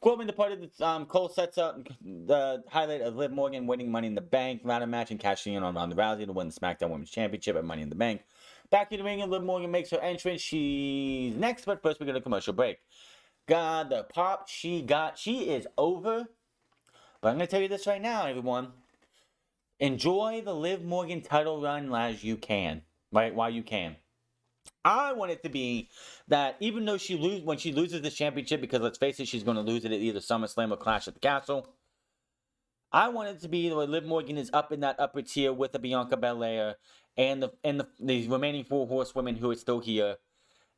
Corbin departed. Cole sets up the highlight of Liv Morgan winning Money in the Bank ladder match and cashing in on Ronda Rousey to win the SmackDown Women's Championship at Money in the Bank. Back in the ring, and Liv Morgan makes her entrance. She's next, but first we get a commercial break. God, the pop she got. She is over. But I'm going to tell you this right now, everyone. Enjoy the Liv Morgan title run as you can. Right? While you can. I want it to be that even though when she loses this championship, because let's face it, she's going to lose it at either SummerSlam or Clash at the Castle. I want it to be where Liv Morgan is up in that upper tier with the Bianca Belair and the remaining 4 horsewomen who are still here,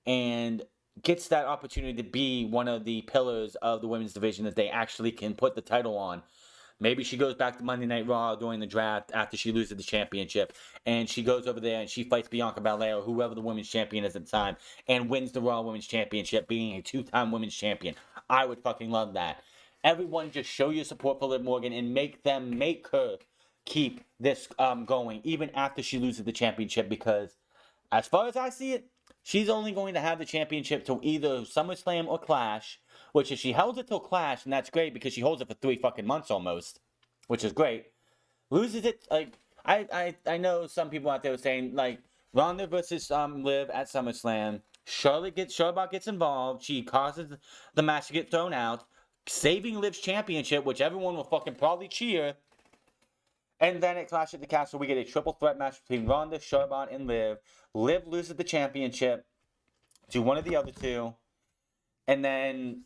and gets that opportunity to be one of the pillars of the women's division that they actually can put the title on. Maybe she goes back to Monday Night Raw during the draft after she loses the championship. And she goes over there and she fights Bianca Belair or whoever the women's champion is at the time. And wins the Raw Women's Championship, being a 2-time women's champion. I would fucking love that. Everyone just show your support for Liv Morgan and make her keep this going. Even after she loses the championship. Because as far as I see it, she's only going to have the championship till either SummerSlam or Clash. Which if she holds it till Clash, and that's great because she holds it for 3 fucking months almost, which is great. loses it, like, I know some people out there were saying, like, Ronda versus Liv at SummerSlam. Charlotte gets involved. She causes the match to get thrown out, saving Liv's championship, which everyone will fucking probably cheer. And then at Clash at the Castle, we get a triple threat match between Ronda, Charlotte, and Liv. Liv loses the championship to one of the other two. And then,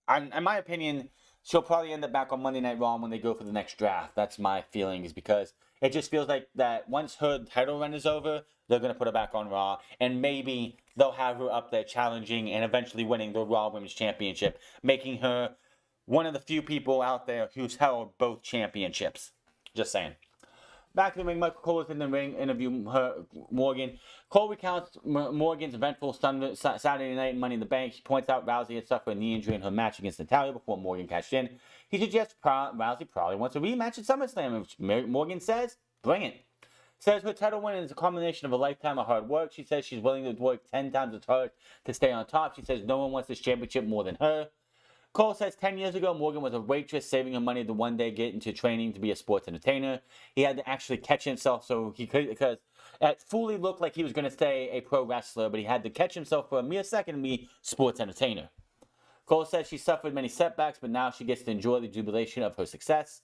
in my opinion, she'll probably end up back on Monday Night Raw when they go for the next draft. That's my feeling, is because it just feels like that once her title run is over, they're going to put her back on Raw. And maybe they'll have her up there challenging and eventually winning the Raw Women's Championship, making her one of the few people out there who's held both championships. Just saying. Back to the ring, Michael Cole is in the ring, interview Morgan. Cole recounts Morgan's eventful Saturday night Money in the Bank. He points out Rousey had suffered a knee injury in her match against Natalya before Morgan cashed in. He suggests Rousey probably wants a rematch at SummerSlam, which Morgan says, bring it. Says her title win is a combination of a lifetime of hard work. She says she's willing to work 10 times as hard to stay on top. She says no one wants this championship more than her. Cole says 10 years ago, Morgan was a waitress saving her money to one day get into training to be a sports entertainer. He had to actually catch himself so he could, because it fully looked like he was going to stay a pro wrestler, but he had to catch himself for a mere second and be sports entertainer. Cole says she suffered many setbacks, but now she gets to enjoy the jubilation of her success.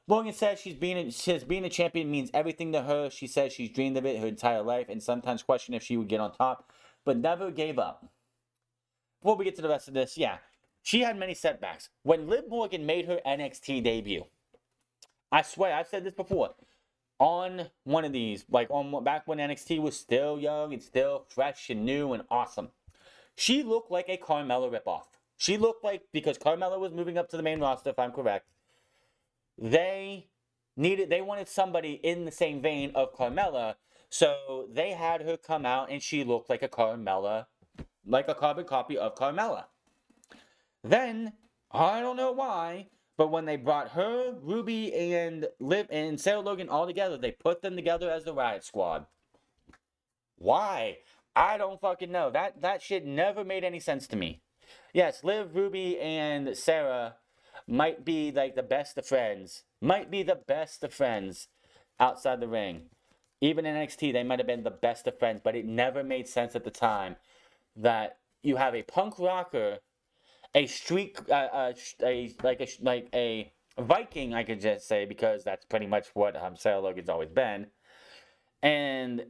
Morgan says being a champion means everything to her. She says she's dreamed of it her entire life and sometimes questioned if she would get on top, but never gave up. Before we get to the rest of this, she had many setbacks. When Liv Morgan made her NXT debut, I swear, I've said this before, on one of these, back when NXT was still young and still fresh and new and awesome, she looked like a Carmella ripoff. She looked like, because Carmella was moving up to the main roster, if I'm correct, they wanted somebody in the same vein of Carmella, so they had her come out and she looked like a Carmella, like a carbon copy of Carmella. Then, I don't know why, but when they brought her, Ruby, and Liv and Sarah Logan all together, they put them together as the Riot Squad. Why? I don't fucking know. That shit never made any sense to me. Yes, Liv, Ruby, and Sarah might be like the best of friends. Might be the best of friends outside the ring. Even in NXT, they might have been the best of friends, but it never made sense at the time that you have a punk rocker, a street, a Viking, I could just say, because that's pretty much what Sarah Logan's always been, and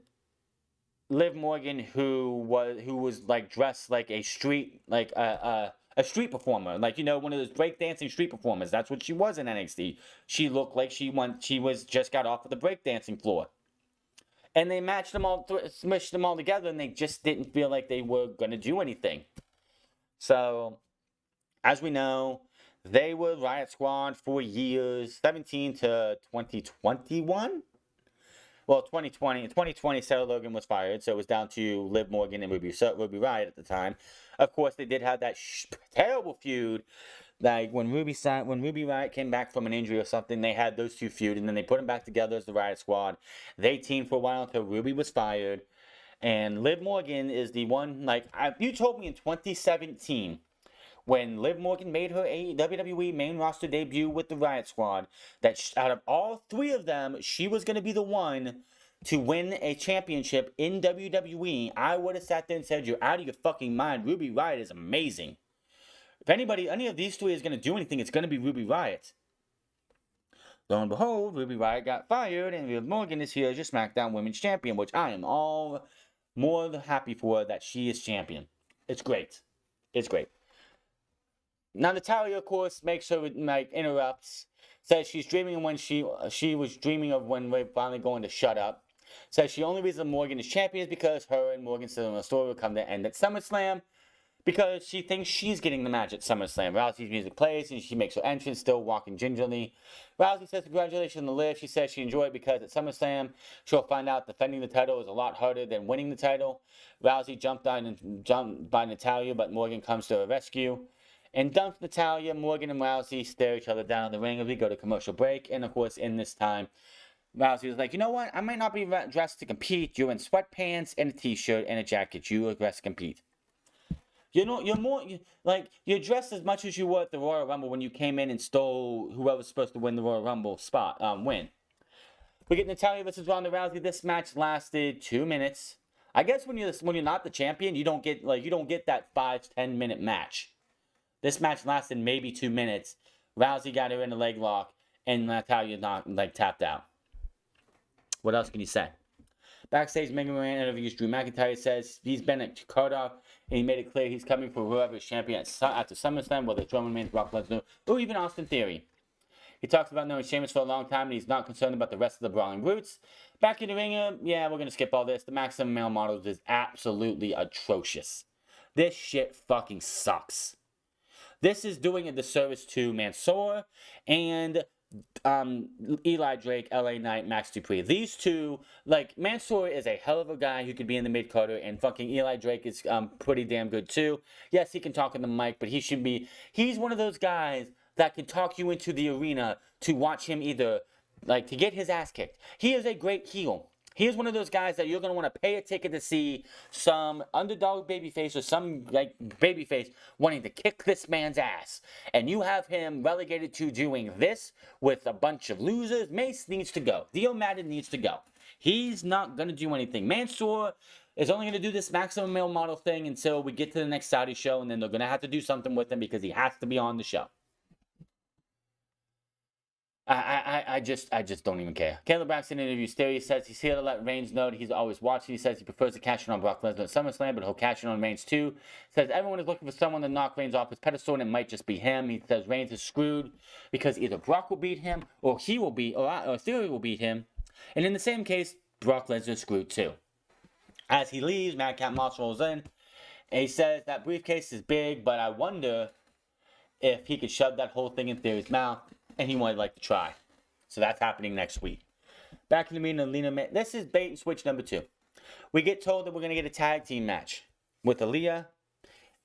Liv Morgan, who was like dressed like a street, like a street performer, like, you know, one of those breakdancing street performers. That's what she was in NXT. She looked like she was just got off of the breakdancing floor, and they matched them all, smushed them all together, and they just didn't feel like they were gonna do anything. So, as we know, they were Riot Squad for years, 17 to 2021. Well, 2020. In 2020, Sarah Logan was fired, so it was down to Liv Morgan and Ruby Riott at the time. Of course, they did have that terrible feud. Like, when Ruby Riott came back from an injury or something, they had those two feud, and then they put them back together as the Riot Squad. They teamed for a while until Ruby was fired. And Liv Morgan is the one, like, you told me in 2017, when Liv Morgan made her WWE main roster debut with the Riot Squad, that out of all three of them, she was going to be the one to win a championship in WWE. I would have sat there and said, you're out of your fucking mind. Ruby Riott is amazing. If any of these three is going to do anything, it's going to be Ruby Riott. Lo and behold, Ruby Riott got fired, and Liv Morgan is here as your SmackDown Women's Champion, which I am all more than happy for that she is champion. It's great. It's great. Now, Natalya, of course, makes her, interrupts, says she's dreaming when she was dreaming of when we're finally going to shut up. Says the only reason Morgan is champion is because her and Morgan still in the story will come to end at SummerSlam, because she thinks she's getting the match at SummerSlam. Rousey's music plays, and she makes her entrance, still walking gingerly. Rousey says congratulations on the Liv. She says she enjoyed it because at SummerSlam, she'll find out defending the title is a lot harder than winning the title. Rousey jumped by Natalya, but Morgan comes to her rescue and dumps Natalya. Morgan and Rousey stare each other down in the ring as we go to commercial break. And of course, in this time, Rousey was like, you know what? I might not be dressed to compete. You're in sweatpants and a t-shirt and a jacket. You are dressed to compete. You know, you're dressed as much as you were at the Royal Rumble when you came in and stole whoever's supposed to win the Royal Rumble spot, win. We get Natalya versus Ronda Rousey. This match lasted 2 minutes. I guess when you're not the champion, you don't get that 5-10 minute match. This match lasted maybe 2 minutes. Rousey got her in a leg lock, and Natalya tapped out. What else can you say? Backstage, McMahon interviews Drew McIntyre, says he's been at Cardiff, and he made it clear he's coming for whoever is champion after SummerSlam, whether it's Roman Reigns, Brock Lesnar, or even Austin Theory. He talks about knowing Sheamus for a long time, and he's not concerned about the rest of the Brawling Brutes. Back in the ring, yeah, we're going to skip all this. The Maximum Male Models is absolutely atrocious. This shit fucking sucks. This is doing a disservice to Mansoor and Eli Drake, LA Knight, Max Dupree. These two, Mansoor is a hell of a guy who could be in the mid-carder, and fucking Eli Drake is pretty damn good too. Yes, he can talk on the mic, but he's one of those guys that can talk you into the arena to watch him either, to get his ass kicked. He is a great heel. He is one of those guys that you're going to want to pay a ticket to see some underdog babyface or some babyface wanting to kick this man's ass. And you have him relegated to doing this with a bunch of losers. Mace needs to go. Dio Madden needs to go. He's not going to do anything. Mansoor is only going to do this Maximum Male Model thing until we get to the next Saudi show, and then they're going to have to do something with him because he has to be on the show. I just don't even care. Caleb Braxton interviews Theory, says he's here to let Reigns know that he's always watching. He says he prefers to cash in on Brock Lesnar at SummerSlam, but he'll cash in on Reigns too. Says everyone is looking for someone to knock Reigns off his pedestal, and it might just be him. He says Reigns is screwed because either Brock will beat him, or Theory will beat him. And in the same case, Brock Lesnar is screwed too. As he leaves, Madcap Moss rolls in, and he says that briefcase is big, but I wonder if he could shove that whole thing in Theory's mouth. And he might like to try. So that's happening next week. Back in the meeting, Lena. This is bait and switch number 2. We get told that we're going to get a tag team match with Aaliyah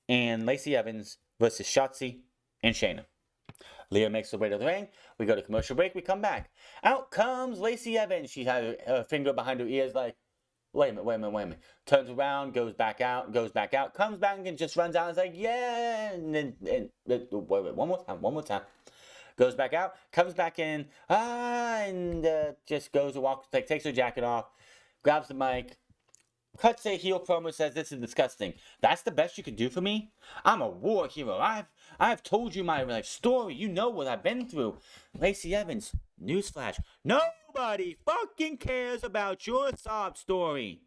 and Lacey Evans versus Shotzi and Shayna. Leah makes her way to the ring. We go to commercial break. We come back. Out comes Lacey Evans. She had her finger behind her ears wait a minute. Turns around, goes back out, comes back and just runs out and is like, yeah. And wait, one more time. Goes back out, comes back in, and just goes to walk, takes her jacket off, grabs the mic, cuts a heel promo, says this is disgusting. That's the best you can do for me? I'm a war hero. I've told you my life story. You know what I've been through. Lacey Evans, newsflash. Nobody fucking cares about your sob story.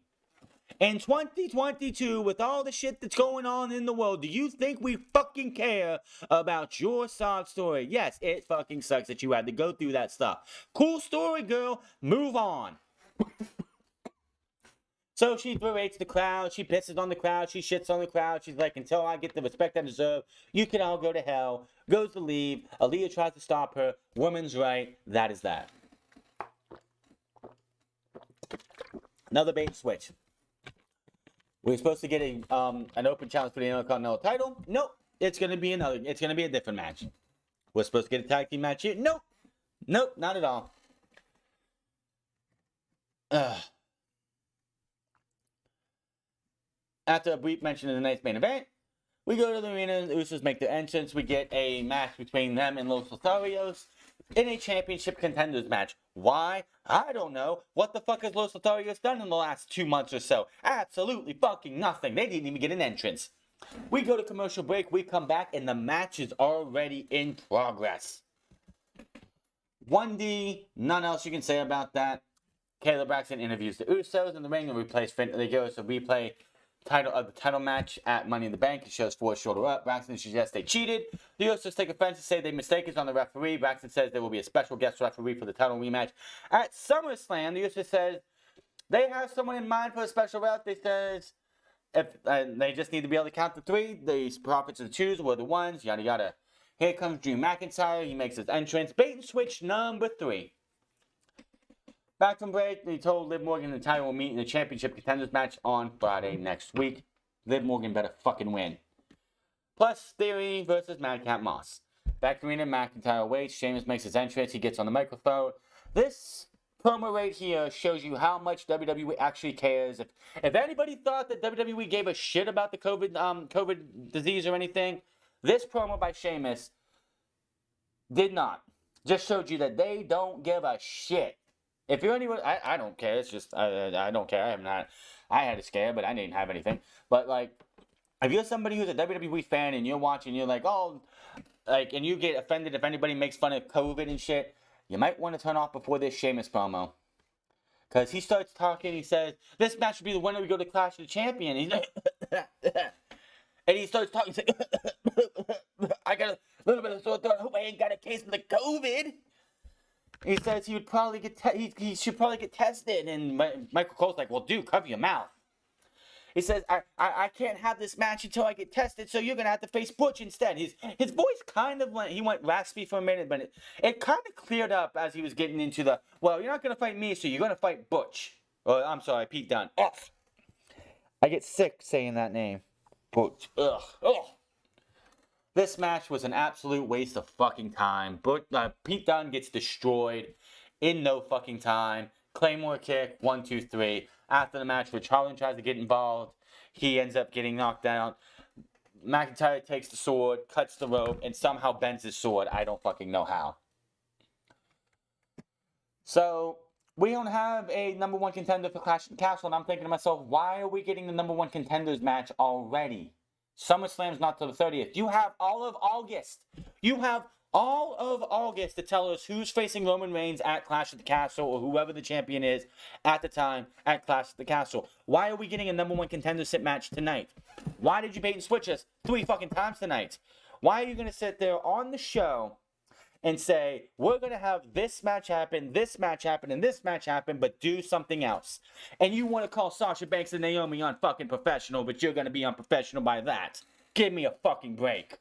In 2022, with all the shit that's going on in the world, do you think we fucking care about your sob story? Yes, it fucking sucks that you had to go through that stuff. Cool story, girl. Move on. So she berates the crowd. She pisses on the crowd. She shits on the crowd. She's like, until I get the respect I deserve, you can all go to hell. Goes to leave. Aaliyah tries to stop her. Woman's right. That is that. Another bait and switch. We're supposed to get an open challenge for the Intercontinental title. Nope. It's gonna be a different match. We're supposed to get a tag team match here. Nope. Nope, not at all. After a brief mention of the night's main event, we go to the arena. The Usos make their entrance. We get a match between them and Los Lotharios in a championship contenders match. Why? I don't know. What the fuck has Los Lotharios done in the last 2 months or so? Absolutely fucking nothing. They didn't even get an entrance. We go to commercial break. We come back, and the match is already in progress. 1D, none else you can say about that. Kayla Braxton interviews the Usos in the ring and they go to replay the title match at Money in the Bank. It shows Ford shoulder up. Braxton suggests they cheated. The Usos take offense and say the mistake is on the referee. Braxton says there will be a special guest referee for the title rematch at SummerSlam. The Usos says they have someone in mind for a special ref. They says they just need to be able to count to 3. The prophets of the twos were the ones. Yada yada. Here comes Drew McIntyre. He makes his entrance. Bait and switch number 3. Back from break, they told Liv Morgan and Natalya will meet in the championship contenders match on Friday next week. Liv Morgan better fucking win. Plus, Theory versus Madcap Moss. Back to arena, McIntyre waits. Sheamus makes his entrance. He gets on the microphone. This promo right here shows you how much WWE actually cares. If anybody thought that WWE gave a shit about the COVID disease or anything, this promo by Sheamus did not. Just showed you that they don't give a shit. if you're anyone, I don't care. It's just I don't care. I had a scare, but I didn't have anything. But like, if you're somebody who's a WWE fan and you're watching, you're like, oh, like, and you get offended if anybody makes fun of COVID and shit, you might want to turn off before this Sheamus promo. Because he starts talking, he says, this match should be the winner we go to Clash of the Champion. He's like, and he starts talking, he's like, I got a little bit of sore throat, I hope I ain't got a case of the COVID. He says he would probably he should probably get tested. And Michael Cole's like, well, dude, cover your mouth. He says, I can't have this match until I get tested, so you're going to have to face Butch instead. His voice kind of went, he went raspy for a minute, but it kind of cleared up as he was getting into the, well, you're not going to fight me, so you're going to fight Butch. Or, I'm sorry, Pete Dunne. Ugh. I get sick saying that name. Butch. Ugh. Ugh. This match was an absolute waste of fucking time. Pete Dunne gets destroyed in no fucking time. Claymore kick, 1, 2, 3. After the match, Rich Holland tries to get involved. He ends up getting knocked down. McIntyre takes the sword, cuts the rope, and somehow bends his sword. I don't fucking know how. So, we don't have a number one contender for Clash of the Castle, and I'm thinking to myself, why are we getting the number one contenders match already? SummerSlam's not till the 30th. You have all of August. You have all of August to tell us who's facing Roman Reigns at Clash of the Castle, or whoever the champion is at the time at Clash of the Castle. Why are we getting a number one contender sit match tonight? Why did you bait and switch us 3 fucking times tonight? Why are you going to sit there on the show and say, we're going to have this match happen, and this match happen, but do something else? And you want to call Sasha Banks and Naomi unfucking professional, but you're going to be unprofessional by that. Give me a fucking break.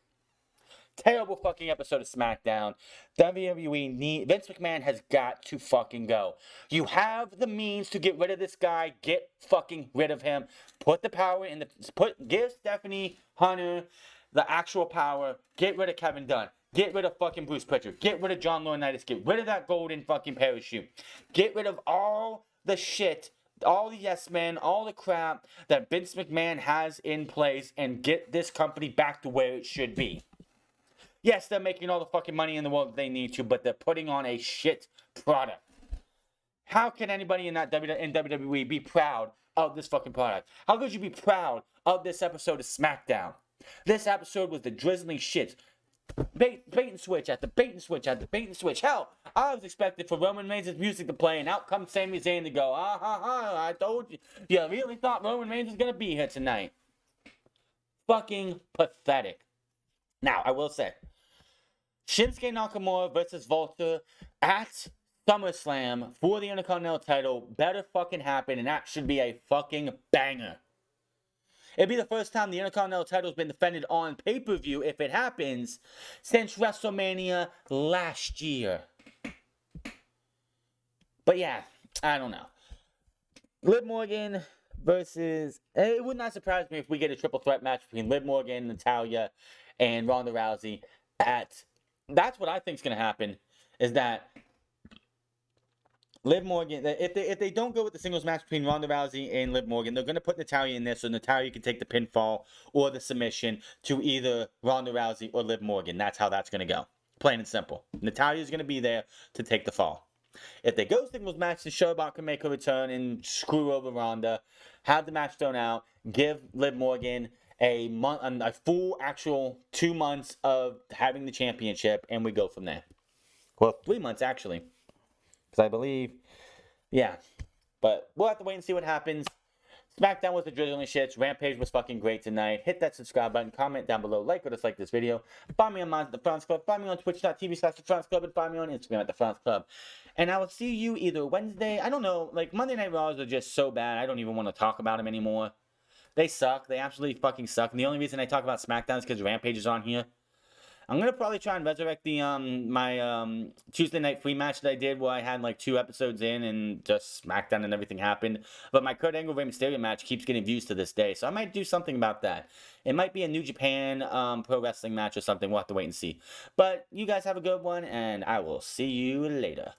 Terrible fucking episode of SmackDown. WWE Vince McMahon has got to fucking go. You have the means to get rid of this guy. Get fucking rid of him. Put the power in give Stephanie Hunter the actual power. Get rid of Kevin Dunn. Get rid of fucking Bruce Pritchard. Get rid of John Laurinaitis. Get rid of that golden fucking parachute. Get rid of all the shit, all the yes men, all the crap that Vince McMahon has in place, and get this company back to where it should be. Yes, they're making all the fucking money in the world that they need to, but they're putting on a shit product. How can anybody in WWE be proud of this fucking product? How could you be proud of this episode of SmackDown? This episode was the drizzling shit. Bait and switch after bait and switch after bait and switch. Hell, I was expecting for Roman Reigns' music to play, and out comes Sami Zayn to go, I told you. You really thought Roman Reigns was going to be here tonight. Fucking pathetic. Now, I will say, Shinsuke Nakamura versus Walter at SummerSlam for the Intercontinental title better fucking happen, and that should be a fucking banger. It'd be the first time the Intercontinental title's been defended on pay-per-view, if it happens, since WrestleMania last year. But yeah, I don't know. Liv Morgan versus... It would not surprise me if we get a triple threat match between Liv Morgan, Natalya, and Ronda Rousey at... That's what I think is going to happen, is that Liv Morgan, if they don't go with the singles match between Ronda Rousey and Liv Morgan, they're going to put Natalya in there so Natalya can take the pinfall or the submission to either Ronda Rousey or Liv Morgan. That's how that's going to go. Plain and simple. Natalya's going to be there to take the fall. If they go singles match, then Sherlock can make a return and screw over Ronda, have the match thrown out, give Liv Morgan a full actual 2 months of having the championship, and we go from there. Well, 3 months actually, because I believe, yeah. But we'll have to wait and see what happens. SmackDown was the drizzling shits. Rampage was fucking great tonight. Hit that subscribe button. Comment down below. Like or dislike this video. Find me on Minds at the France Club. Find me on Twitch.tv/The France Club. And find me on Instagram at The France Club. And I will see you either Wednesday. I don't know. Like, Monday Night Raws are just so bad. I don't even want to talk about them anymore. They suck. They absolutely fucking suck. And the only reason I talk about SmackDown is because Rampage is on here. I'm going to probably try and resurrect the my Tuesday night free match that I did where I had like 2 episodes in and just SmackDown and everything happened. But my Kurt Angle Rey Mysterio match keeps getting views to this day. So I might do something about that. It might be a New Japan pro wrestling match or something. We'll have to wait and see. But you guys have a good one, and I will see you later.